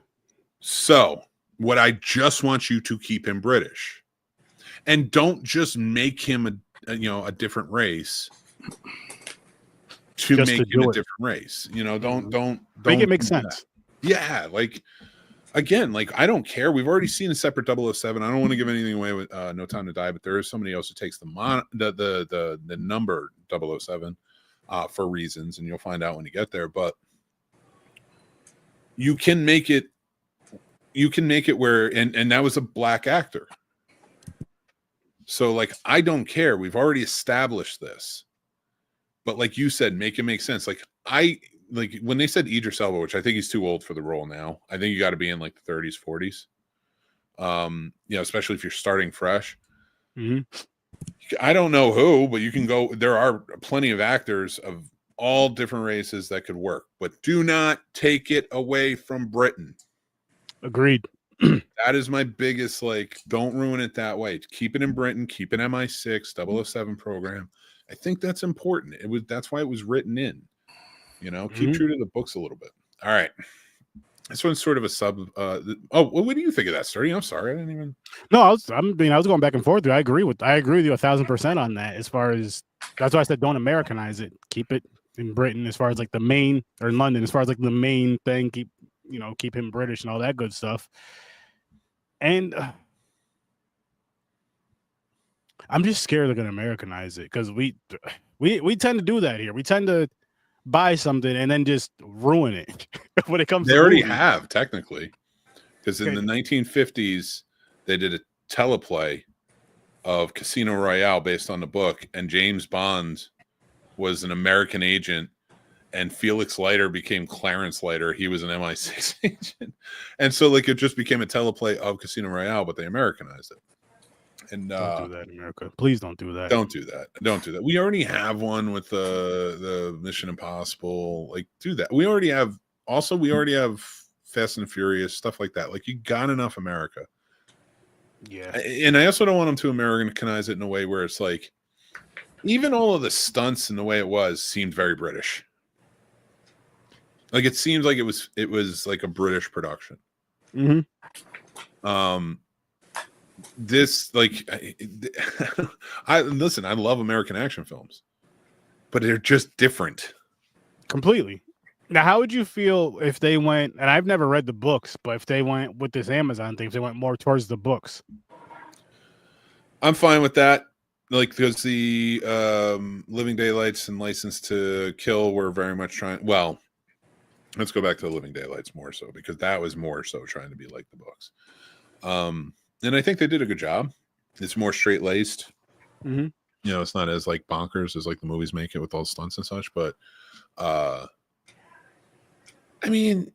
So what I just want you to keep him British, and don't just make him a different race to Just make to him do a it. different race. Don't Make it make do sense. that. Yeah, like again, like I don't care. We've already seen a separate 007. I don't want to give anything away with No Time to Die, but there is somebody else who takes the number 007 for reasons, and you'll find out when you get there. But you can make it where, and that was a black actor. So like I don't care. We've already established this. But like you said, make it make sense. Like when they said Idris Elba, which I think he's too old for the role now. I think you got to be in like the 30s, 40s. Especially if you're starting fresh. I don't know who, but you can go. There are plenty of actors of all different races that could work, but do not take it away from Britain. Agreed. That is my biggest, don't ruin it that way. Keep it in Britain, keep an MI6, 007 program. I think that's important. That's why it was written in. Keep true to the books a little bit. All right. This one's sort of a sub. What do you think of that, Sturdy? I'm sorry, I didn't even. No, I was going back and forth. I agree with you 1,000% on that. As far as that's why I said don't Americanize it. Keep it in Britain as far as like the main, or in London as far as like the main thing. Keep him British and all that good stuff. And I'm just scared they're gonna Americanize it because we tend to do that here. We tend to buy something and then just ruin it when it comes. They to already movies. have technically, because in the 1950s they did a teleplay of Casino Royale based on the book, and James Bond was an American agent, and Felix Leiter became Clarence Leiter. He was an MI6 agent, and so like it just became a teleplay of Casino Royale, but they Americanized it. And Don't do that, America. Please don't do that. Don't do that. Don't do that. We already have one with the Mission Impossible. Like, do that. We already have. Also, we already have Fast and Furious, stuff like that. Like, you got enough America. Yeah. And I also don't want them to Americanize it in a way where it's like, even all of the stunts and the way it was seemed very British. Like, it seems like it was like a British production. Mm-hmm. This like I listen, I love American action films, but they're just different Completely. Now, how would you feel if they went, and I've never read the books, but if they went with this Amazon thing, if they went more towards the books? I'm fine with that. Like, because the Living Daylights and License to Kill were very much trying. Well, let's go back to the Living Daylights more so, because that was more so trying to be like the books. And I think they did a good job. It's more straight laced. Mm-hmm. You know, it's not as like bonkers as like the movies make it with all the stunts and such. But I mean,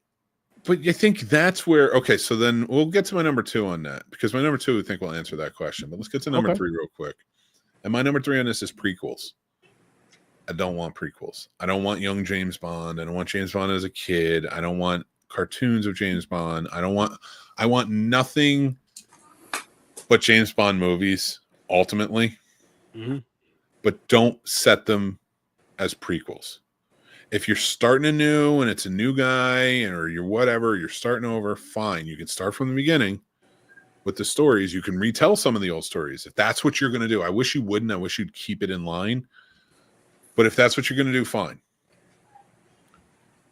but I think that's where. Okay, so then we'll get to my number 2 on that, because my number 2 I think will answer that question. But let's get to number 3 real quick. And my number 3 on this is prequels. I don't want prequels. I don't want young James Bond. I don't want James Bond as a kid. I don't want cartoons of James Bond. I want nothing but James Bond movies, ultimately. Mm-hmm. But don't set them as prequels. If you're starting anew and it's a new guy, or you're whatever, you're starting over, fine. You can start from the beginning with the stories. You can retell some of the old stories if that's what you're going to do. I wish you wouldn't. I wish you'd keep it in line. But if that's what you're going to do, fine.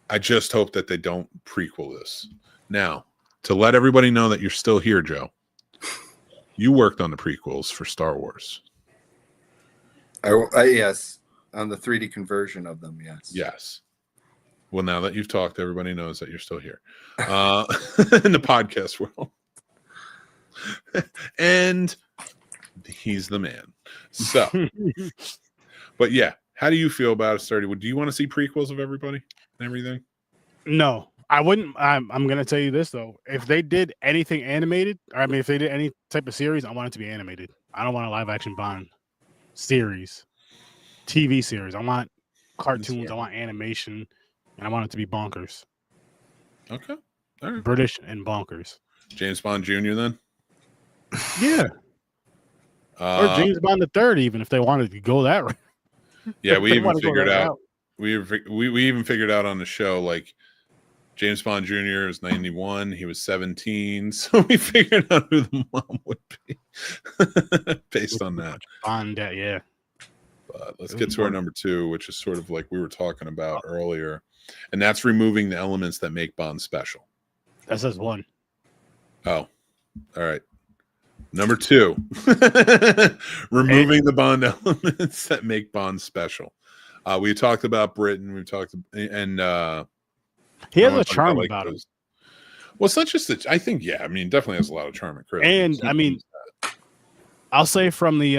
I just hope that they don't prequel this. Now, to let everybody know that you're still here, Joe, you worked on the prequels for Star Wars. Yes, on the 3D conversion of them, yes. Yes. Well, now that you've talked, everybody knows that you're still here in the podcast world. And he's the man. So, but yeah, how do you feel about it, Sturdy? Do you want to see prequels of everybody and everything? No, I wouldn't. I'm going to tell you this, though. If they did anything animated, or I mean, if they did any type of series, I want it to be animated. I don't want a live action Bond series, TV series. I want cartoons. I want animation, and I want it to be bonkers. Okay. All right. British and bonkers. James Bond Jr. then? Yeah. Or James Bond the Third, even if they wanted to go that route. Yeah, we even figured out. We even figured out on the show, like, James Bond Jr. is 91. He was 17. So we figured out who the mom would be based on that. Bond, yeah. But let's get to our number 2, which is sort of like we were talking about earlier. And that's removing the elements that make Bond special. That says 1. Oh, all right. Number 2, removing the Bond elements that make Bond special. We talked about Britain. We've talked, and he has a charm about him. Well, it's not just that. I think, yeah, I mean, definitely has a lot of charm and charisma. And I mean, I'll say from the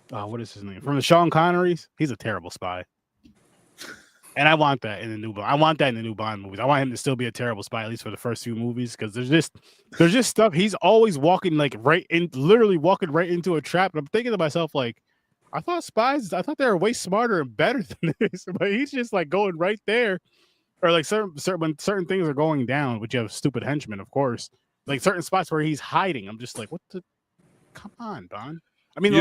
what is his name? From the Sean Connerys, he's a terrible spy. And I want that in the new Bond. I want that in the new Bond movies. I want him to still be a terrible spy, at least for the first few movies, because there's just stuff. He's always walking literally walking right into a trap. And I'm thinking to myself, like, I thought they were way smarter and better than this, but he's just like going right there. Or like when certain things are going down, which you have stupid henchmen, of course. Like certain spots where he's hiding, I'm just like, what the? Come on, Bond. I mean,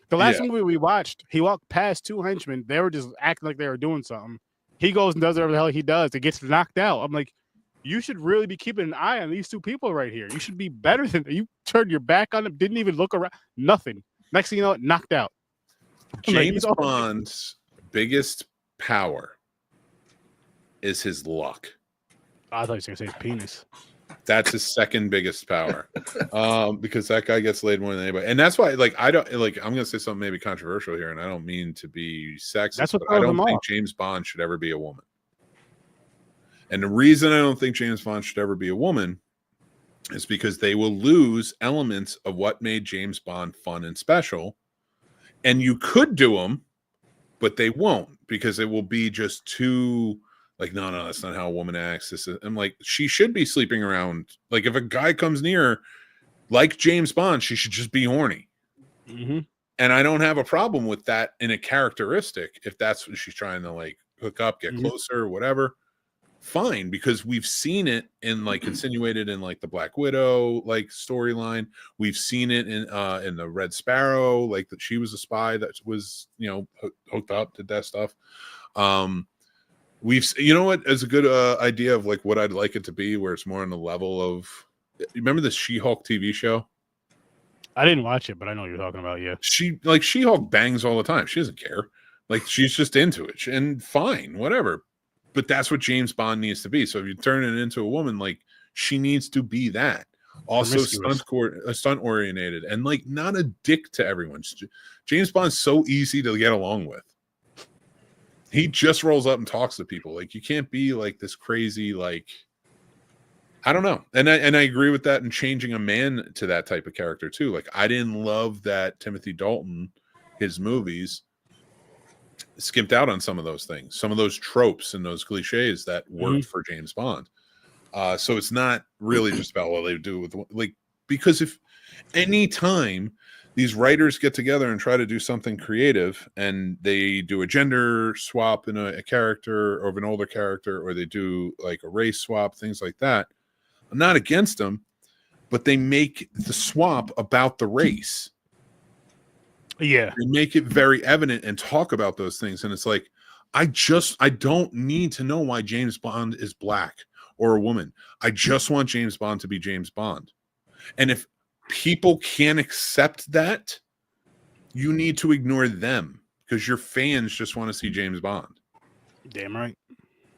the last movie we watched, he walked past 2 henchmen. They were just acting like they were doing something. He goes and does whatever the hell he does. It gets knocked out. I'm like, you should really be keeping an eye on these 2 people right here. You should be better than you. Turned your back on them. Didn't even look around. Nothing. Next thing you know, knocked out. James Bond's biggest power is his luck. I thought you were going to say his penis. That's his second biggest power, because that guy gets laid more than anybody, and that's why, like, I don't like. I'm gonna say something maybe controversial here, and I don't mean to be sexist, That's what but I throws don't them think off. James Bond should ever be a woman. And the reason I don't think James Bond should ever be a woman is because they will lose elements of what made James Bond fun and special. And you could do them, but they won't, because it will be just too like, no, that's not how a woman acts. I'm like, she should be sleeping around. Like, if a guy comes near her, like James Bond, she should just be horny. Mm-hmm. And I don't have a problem with that in a characteristic. If that's what she's trying to like hook up, get closer, whatever, fine, because we've seen it in like insinuated in like the Black Widow like storyline. We've seen it in the Red Sparrow, like that she was a spy that was, you know, hooked up, did that stuff. You know what is a good idea of like what I'd like it to be, where it's more on the level of, you remember the She-Hulk TV show? I didn't watch it, but I know what you're talking about. Yeah, She-Hulk bangs all the time. She doesn't care. Like, she's just into it, and fine, whatever. But that's what James Bond needs to be. So if you turn it into a woman, like, she needs to be that. Also stunt oriented, and like not a dick to everyone. James Bond's so easy to get along with. He just rolls up and talks to people. Like, you can't be like this crazy, like, I don't know. And I agree with that, and changing a man to that type of character too. Like, I didn't love that Timothy Dalton, his movies, skimped out on some of those things, some of those tropes and those cliches that worked for James Bond. So it's not really just about what they do with, like, because if any time these writers get together and try to do something creative, and they do a gender swap in a character or of an older character, or they do like a race swap, things like that, I'm not against them, but they make the swap about the race. Yeah, they make it very evident and talk about those things. And it's like, I don't need to know why James Bond is black or a woman. I just want James Bond to be James Bond. And if people can't accept that, you need to ignore them, because your fans just want to see James Bond. Damn right.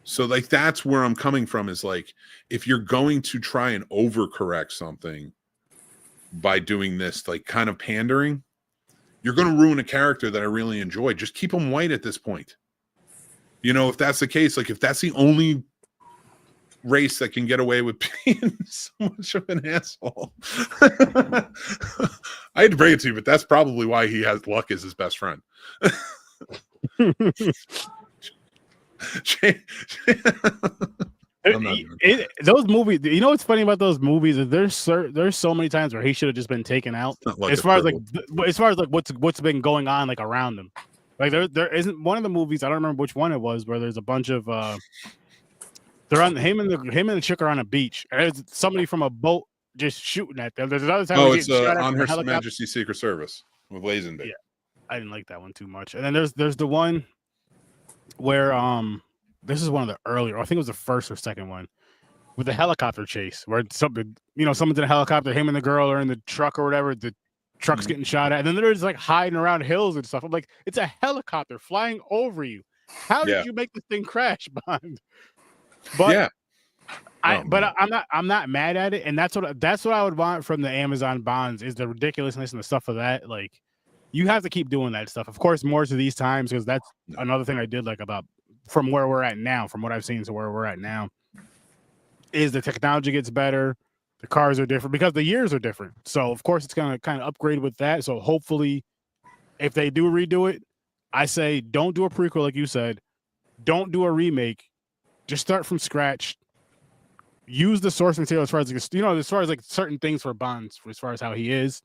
So like, that's where I'm coming from, is like, if you're going to try and overcorrect something by doing this, like, kind of pandering, you're going to ruin a character that I really enjoy. Just keep him white at this point. You know, if that's the case, like, if that's the only race that can get away with being so much of an asshole, I hate to break it to you, but that's probably why he has Luck as his best friend. Those movies, you know what's funny about those movies is there's so many times where he should have just been taken out. Like, as far as like what's been going on like around him. Like there isn't one of the movies, I don't remember which one it was, where there's a bunch of they're on him and the chick are on a beach, and there's somebody from a boat just shooting at them. There's another time it's on Her Majesty's Secret Service with Lazenby. Yeah, I didn't like that one too much. And then there's the one where this is one of the earlier, I think it was the first or second one, with the helicopter chase, where someone's in a helicopter, him and the girl are in the truck or whatever, the truck's getting shot at, and then they're just like hiding around hills and stuff. I'm like, it's a helicopter flying over you. How did you make this thing crash, Bond? But I'm not mad at it, and that's what I would want from the Amazon Bonds, is the ridiculousness and the stuff of that. Like, you have to keep doing that stuff, of course, more to these times, because that's another thing I did like about from where we're at now, from what I've seen to where we're at now, is the technology gets better, the cars are different because the years are different. So of course it's gonna kind of upgrade with that. So hopefully, if they do redo it, I say don't do a prequel like you said, don't do a remake, just start from scratch. Use the source material as far as like certain things for Bonds, as far as how he is,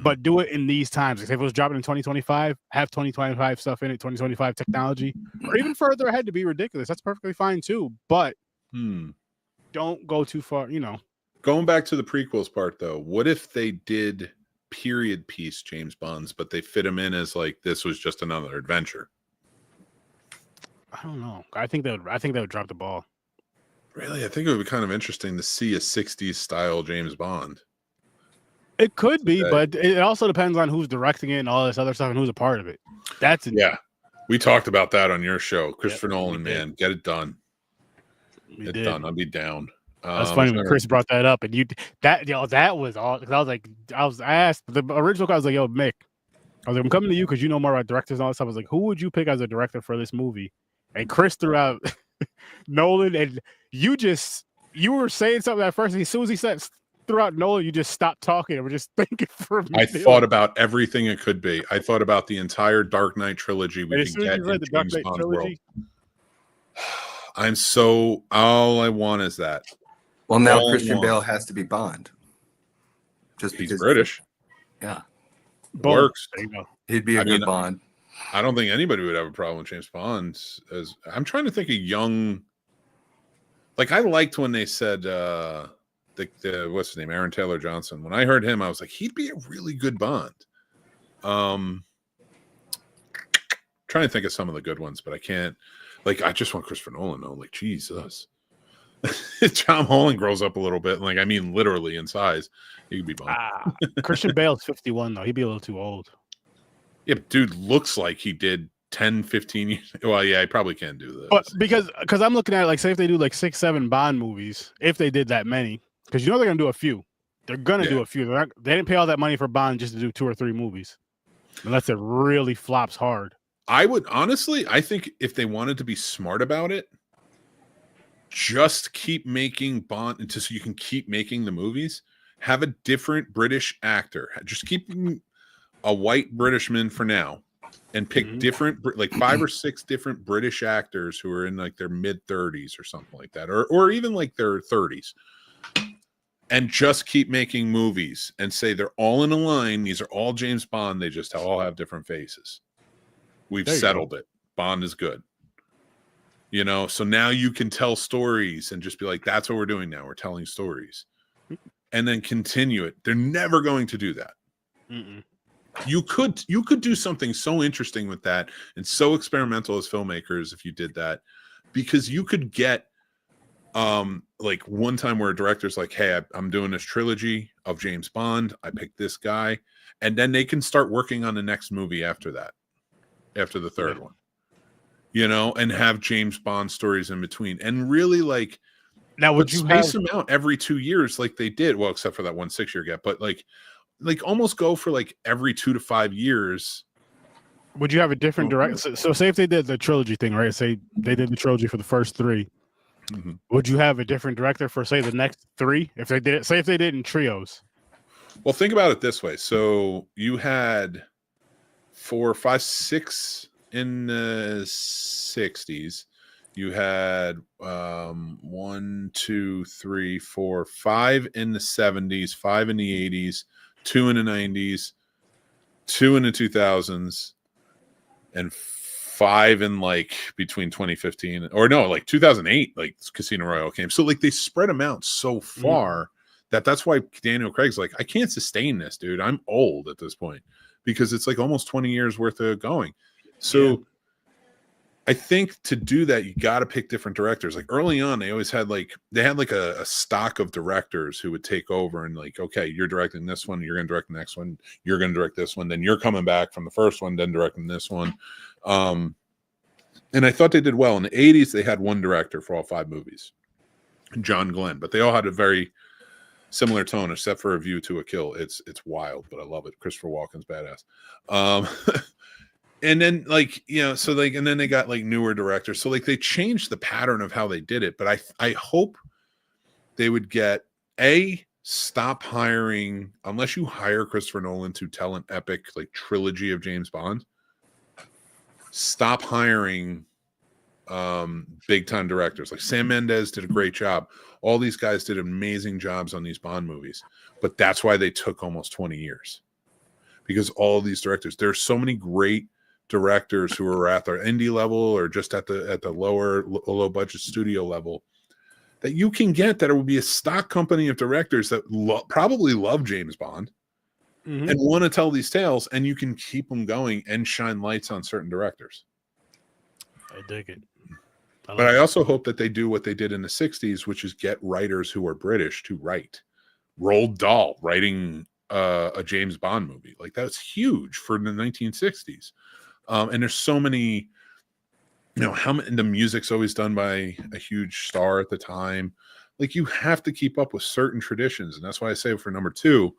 but do it in these times. If it was dropping in 2025, have 2025 stuff in it, 2025 technology, or even further ahead to be ridiculous. That's perfectly fine too. But don't go too far. Going back to the prequels part, though, what if they did period piece James Bonds, but they fit him in as like this was just another adventure? I don't know. I think they would drop the ball. Really? I think it would be kind of interesting to see a 60s style James Bond. It could be, but it also depends on who's directing it and all this other stuff and who's a part of it. We talked about that on your show. Christopher Nolan, man, get it done. Get it done. I'll be down. That's funny when Chris brought that up, and that was all. Because I was asked the original. I was like, "Yo, Mick," I was like, "I'm coming to you because you know more about directors and all that stuff." I was like, "Who would you pick as a director for this movie?" And Chris threw out Nolan, and you were saying something at first, and as soon as he said threw out Nolan, you just stopped talking and were just thinking for a minute. I thought about everything it could be. I thought about the entire Dark Knight trilogy we could get in the Dark James Knight Bond's trilogy. world. All I want is that. Well, now Christian Bale has to be Bond. Just He's because British. Yeah. Works. There you go. He'd be a good Bond. I don't think anybody would have a problem with James Bond. I'm trying to think of young. Like I liked when they said the what's his name, Aaron Taylor Johnson. When I heard him, I was like, he'd be a really good Bond. Trying to think of some of the good ones, but I can't. Like I just want Christopher Nolan though. Like Jesus. Tom Holland grows up a little bit, like I mean literally in size. He could be Bond. Christian Bale's 51 though. He'd be a little too old. Yeah, but dude looks like he did 10, 15 years. Well, yeah, he probably can't do this. But because I'm looking at it, like say if they do like 6, 7 Bond movies, if they did that many, because you know they're gonna do a few. They're gonna do a few. They didn't pay all that money for Bond just to do 2 or 3 movies, unless it really flops hard. I would honestly, I think if they wanted to be smart about it, just keep making Bond until so you can keep making the movies. Have a different British actor. Just keep a white Britishman for now, and pick different, like 5 or 6 different British actors who are in like their mid-30s or something like that, or even like their 30s, and just keep making movies and say they're all in a line. These are all James Bond. They just all have different faces. We've settled it. Bond is good. You know, so now you can tell stories and just be like, that's what we're doing now. We're telling stories. And then continue it. They're never going to do that. You could do something so interesting with that and so experimental as filmmakers if you did that, because you could get like one time where a director's like, hey, I'm doing this trilogy of James Bond. I picked this guy. And then they can start working on the next movie after that, after the third one. You know, and have James Bond stories in between, and really like now would you space them out every 2 years like they did? Well, except for that 1 6-year gap, but like almost go for like every 2 to 5 years. Would you have a different director? So say if they did the trilogy thing, right? Say they did the trilogy for the first 3. Would you have a different director for say the next 3? If they did it, say if they did in trios. Well, think about it this way. So you had 4, 5, 6 in the 60s. You had 1, 2, 3, 4, 5 in the 70s, 5 in the 80s, 2 in the 90s, 2 in the 2000s, and 5 in like between 2015 or no, like 2008, like Casino Royale came. So like they spread them out so far that's why Daniel Craig's like, I can't sustain this, dude. I'm old at this point, because it's like almost 20 years worth of going. So I think to do that, you got to pick different directors. Like early on, they always had like a stock of directors who would take over and like, okay, you're directing this one, you're going to direct the next one, you're going to direct this one, then you're coming back from the first one, then directing this one. And I thought they did well. In the 80s, they had one director for all 5 movies, John Glenn, but they all had a very similar tone, except for A View to a Kill. It's wild, but I love it. Christopher Walken's badass. And then like, you know, so like, and then they got like newer directors. So like they changed the pattern of how they did it. But I hope they would stop hiring, unless you hire Christopher Nolan to tell an epic like trilogy of James Bond, stop hiring big time directors. Like Sam Mendes did a great job. All these guys did amazing jobs on these Bond movies, but that's why they took almost 20 years, because all of these directors, there's so many great directors who are at their indie level or just at the low budget studio level that you can get, that it would be a stock company of directors that probably love James Bond and want to tell these tales, and you can keep them going and shine lights on certain directors. I dig it. But I also hope that they do what they did in the 60s, which is get writers who are British to write. Roald Dahl writing a James Bond movie. Like that's huge for the 1960s. And there's so many, you know, the music's always done by a huge star at the time. Like you have to keep up with certain traditions, and that's why I say for number 2,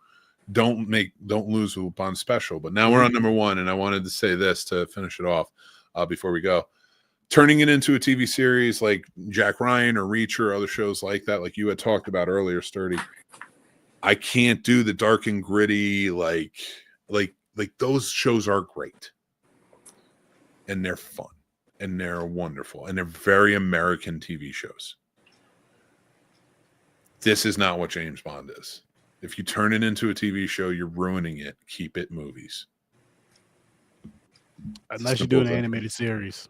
don't lose with Bond special. But now we're on number 1, and I wanted to say this to finish it off before we go. Turning it into a TV series like Jack Ryan or Reacher or other shows like that, like you had talked about earlier, Sturdy. I can't do the dark and gritty like those shows are great. And they're fun. And they're wonderful. And they're very American TV shows. This is not what James Bond is. If you turn it into a TV show, you're ruining it. Keep it movies. Unless you do an animated series.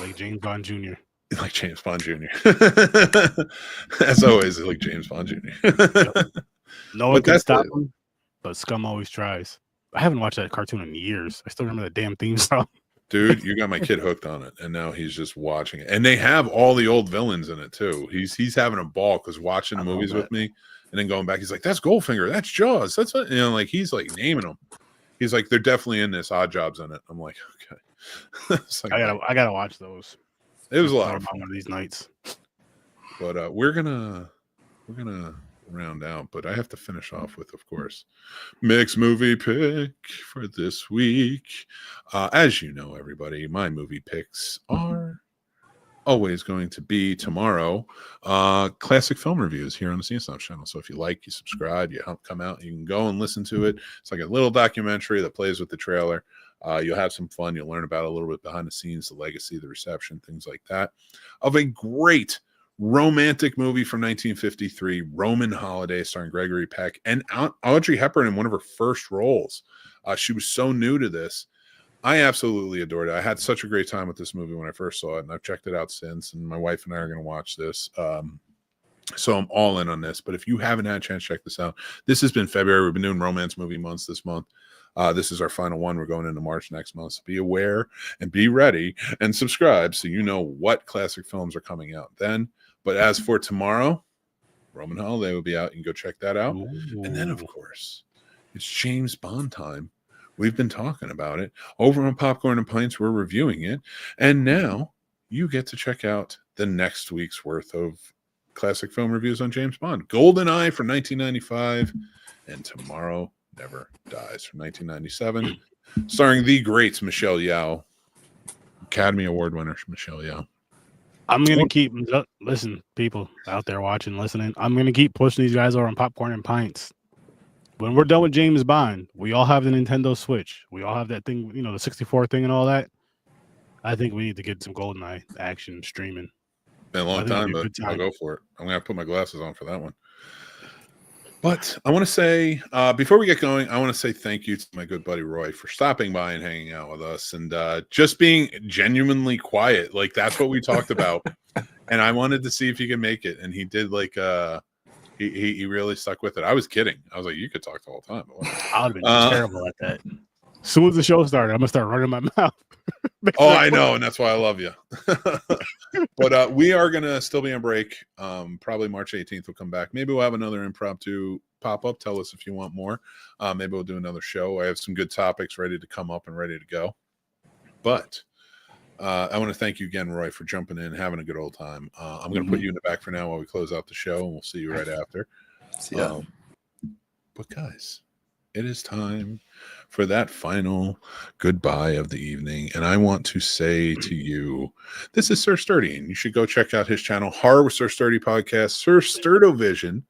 Like James Bond Jr. Like James Bond Jr. As always, like James Bond Jr. Yep. No one can stop him, but Scum always tries. I haven't watched that cartoon in years. I still remember the damn theme song. Dude, you got my kid hooked on it, and now he's just watching it. And they have all the old villains in it too. He's having a ball because watching the movies with me, and then going back, he's like, "That's Goldfinger, that's Jaws, that's what," like he's like naming them. He's like, "They're definitely in this. Odd Jobs in it." I'm like, okay. Like, I gotta watch those. It was a lot of fun. One of these nights. But we're gonna round out, but I have to finish off with, of course, Mick's movie pick for this week. As you know, everybody, my movie picks are always going to be tomorrow classic film reviews here on the Snobs channel. So if you like, you subscribe, you come out, you can go and listen to it. It's like a little documentary that plays with the trailer. You'll have some fun. You'll learn about a little bit behind the scenes, the legacy, the reception, things like that, of a great romantic movie from 1953, Roman Holiday, starring Gregory Peck and Audrey Hepburn in one of her first roles. She was so new to this. I absolutely adored it. I had such a great time with this movie when I first saw it, and I've checked it out since, and my wife and I are going to watch this. So I'm all in on this. But if you haven't had a chance to check this out, this has been February. We've been doing romance movie months this month. This is our final one. We're going into March next month. So be aware and be ready and subscribe so you know what classic films are coming out then. But as for tomorrow, Roman Holiday will be out. You can go check that out. Ooh. And then, of course, it's James Bond time. We've been talking about it. Over on Popcorn and Pints, we're reviewing it. And now you get to check out the next week's worth of classic film reviews on James Bond. GoldenEye from 1995 and Tomorrow Never Dies from 1997, starring the great Michelle Yeoh, Academy Award winner Michelle Yeoh. I'm going to keep, listen, people out there watching, listening, I'm going to keep pushing these guys over on Popcorn and Pints. When we're done with James Bond, we all have the Nintendo Switch. We all have that thing, you know, the 64 thing and all that. I think we need to get some GoldenEye action streaming. Been a long time, but I'll go for it. I'm going to have to put my glasses on for that one. But I want to say, before we get going, I want to say thank you to my good buddy Roy for stopping by and hanging out with us and just being genuinely quiet. Like, that's what we talked about. And I wanted to see if he could make it. And he did, like, he really stuck with it. I was kidding. I was like, you could talk the whole time. I would have been terrible at that. As soon as the show started, I'm going to start running my mouth. Oh, I know. And that's why I love you. But we are going to still be on break. Probably March 18th we'll come back. Maybe we'll have another impromptu pop-up. Tell us if you want more. Maybe we'll do another show. I have some good topics ready to come up and ready to go. But I want to thank you again, Roy, for jumping in, having a good old time. I'm going to put you in the back for now while we close out the show, and we'll see you right after. But guys, it is time for that final goodbye of the evening. And I want to say to you, this is Sir Sturdy, and you should go check out his channel, Horror with Sir Sturdy Podcast, Sir Sturdovision,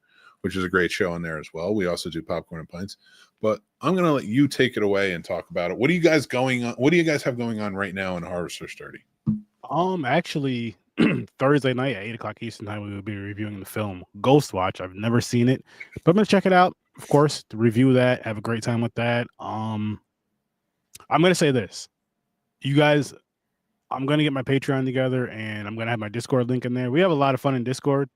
which is a great show on there as well. We also do Popcorn and Pints. But I'm going to let you take it away and talk about it. What do you guys going on? What do you guys have going on right now in Horror with Sir Sturdy? Actually, Thursday night at 8:00 Eastern time, we will be reviewing the film Ghost Watch. I've never seen it, but I'm going to check it out. Of course, to review that, have a great time with that. I'm going to say this. You guys, I'm going to get my Patreon together, and I'm going to have my Discord link in there. We have a lot of fun in Discord,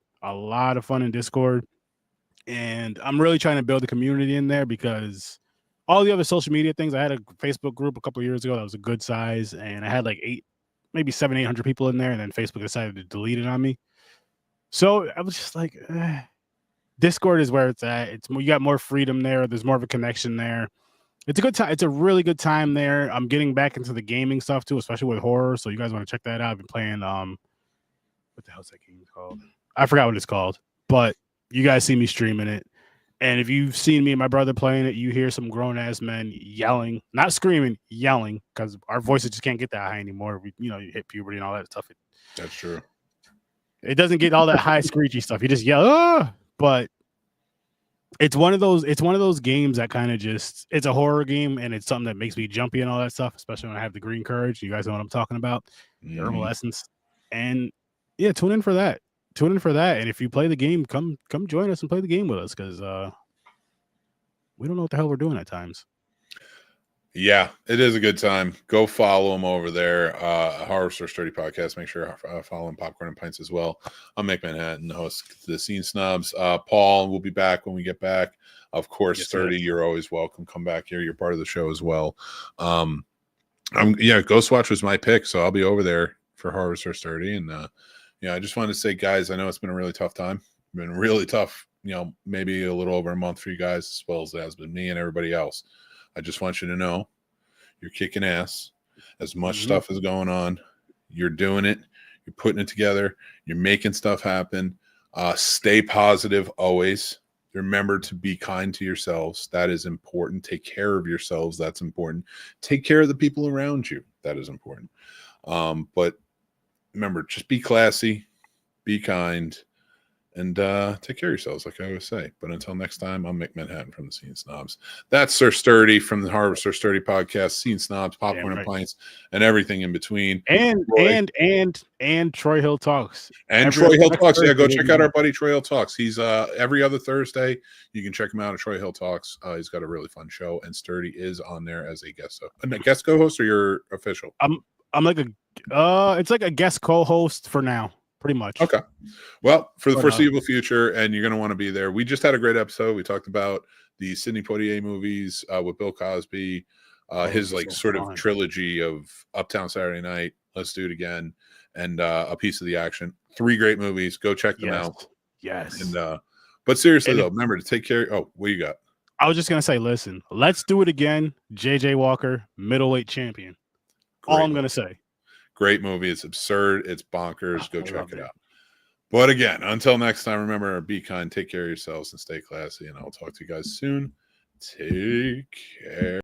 and I'm really trying to build a community in there because all the other social media things, I had a Facebook group a couple of years ago that was a good size, and I had like 800 people in there, and then Facebook decided to delete it on me. So I was just like, Discord is where it's at. You got more freedom there. There's more of a connection there. It's a good time. It's a really good time there. I'm getting back into the gaming stuff too, especially with horror. So you guys want to check that out. I've been playing what the hell's that game called? I forgot what it's called. but you guys see me streaming it. And if you've seen me and my brother playing it, you hear some grown ass men yelling, not screaming, yelling, because our voices just can't get that high anymore. We, you hit puberty and all that stuff. That's true. It doesn't get all that high screechy stuff. You just yell, ah! But it's one of those games that kind of just, it's a horror game, and it's something that makes me jumpy and all that stuff, especially when I have the green courage. You guys know what I'm talking about, the herbal essence. And yeah, tune in for that. And if you play the game, come join us and play the game with us, because we don't know what the hell we're doing at times. Yeah, it is a good time. Go follow them over there. Horror Store Sturdy Podcast. Make sure follow them, Popcorn and Pints as well. I'm Mick Manhattan, the host of the Scene Snobs. Paul will be back when we get back. Of course, yes, Sturdy, you're always welcome. Come back here. You're part of the show as well. Ghostwatch was my pick, so I'll be over there for Horror Store Sturdy. And I just wanted to say, guys, I know it's been a really tough time. It's been really tough, maybe a little over a month for you guys, as well as it has been me and everybody else. I just want you to know you're kicking ass. As much stuff is going on, you're doing it. You're putting it together. You're making stuff happen. Stay positive always. Remember to be kind to yourselves. That is important. Take care of yourselves. That's important. Take care of the people around you. That is important. But remember, just be classy, be kind, and take care of yourselves, like I always say. But until next time, I'm Mick Manhattan from the Scene Snobs. That's Sir Sturdy from the Horror Sir Sturdy Podcast, Scene Snobs, Popcorn and Pints, and everything in between. And Troy Hill Talks. And Troy Hill Talks. Yeah, go check out our buddy Troy Hill Talks. He's every other Thursday. You can check him out at Troy Hill Talks. He's got a really fun show, and Sturdy is on there as a guest co-host, or you're official? I'm like it's like a guest co-host for now. Pretty much. Okay. Well, for the foreseeable future, and you're going to want to be there. We just had a great episode. We talked about the Sidney Poitier movies with Bill Cosby, his sort of trilogy of Uptown Saturday Night, Let's Do It Again, and A Piece of the Action. 3 great movies. Go check them out. Yes. And but seriously though, remember to take care. Oh, what you got? I was just gonna say, listen, Let's Do It Again. JJ Walker, middleweight champion. Great. All I'm gonna say. Great movie. It's absurd. It's bonkers. Go check it out. But again, until next time, remember, be kind, take care of yourselves, and stay classy. And I'll talk to you guys soon. Take care.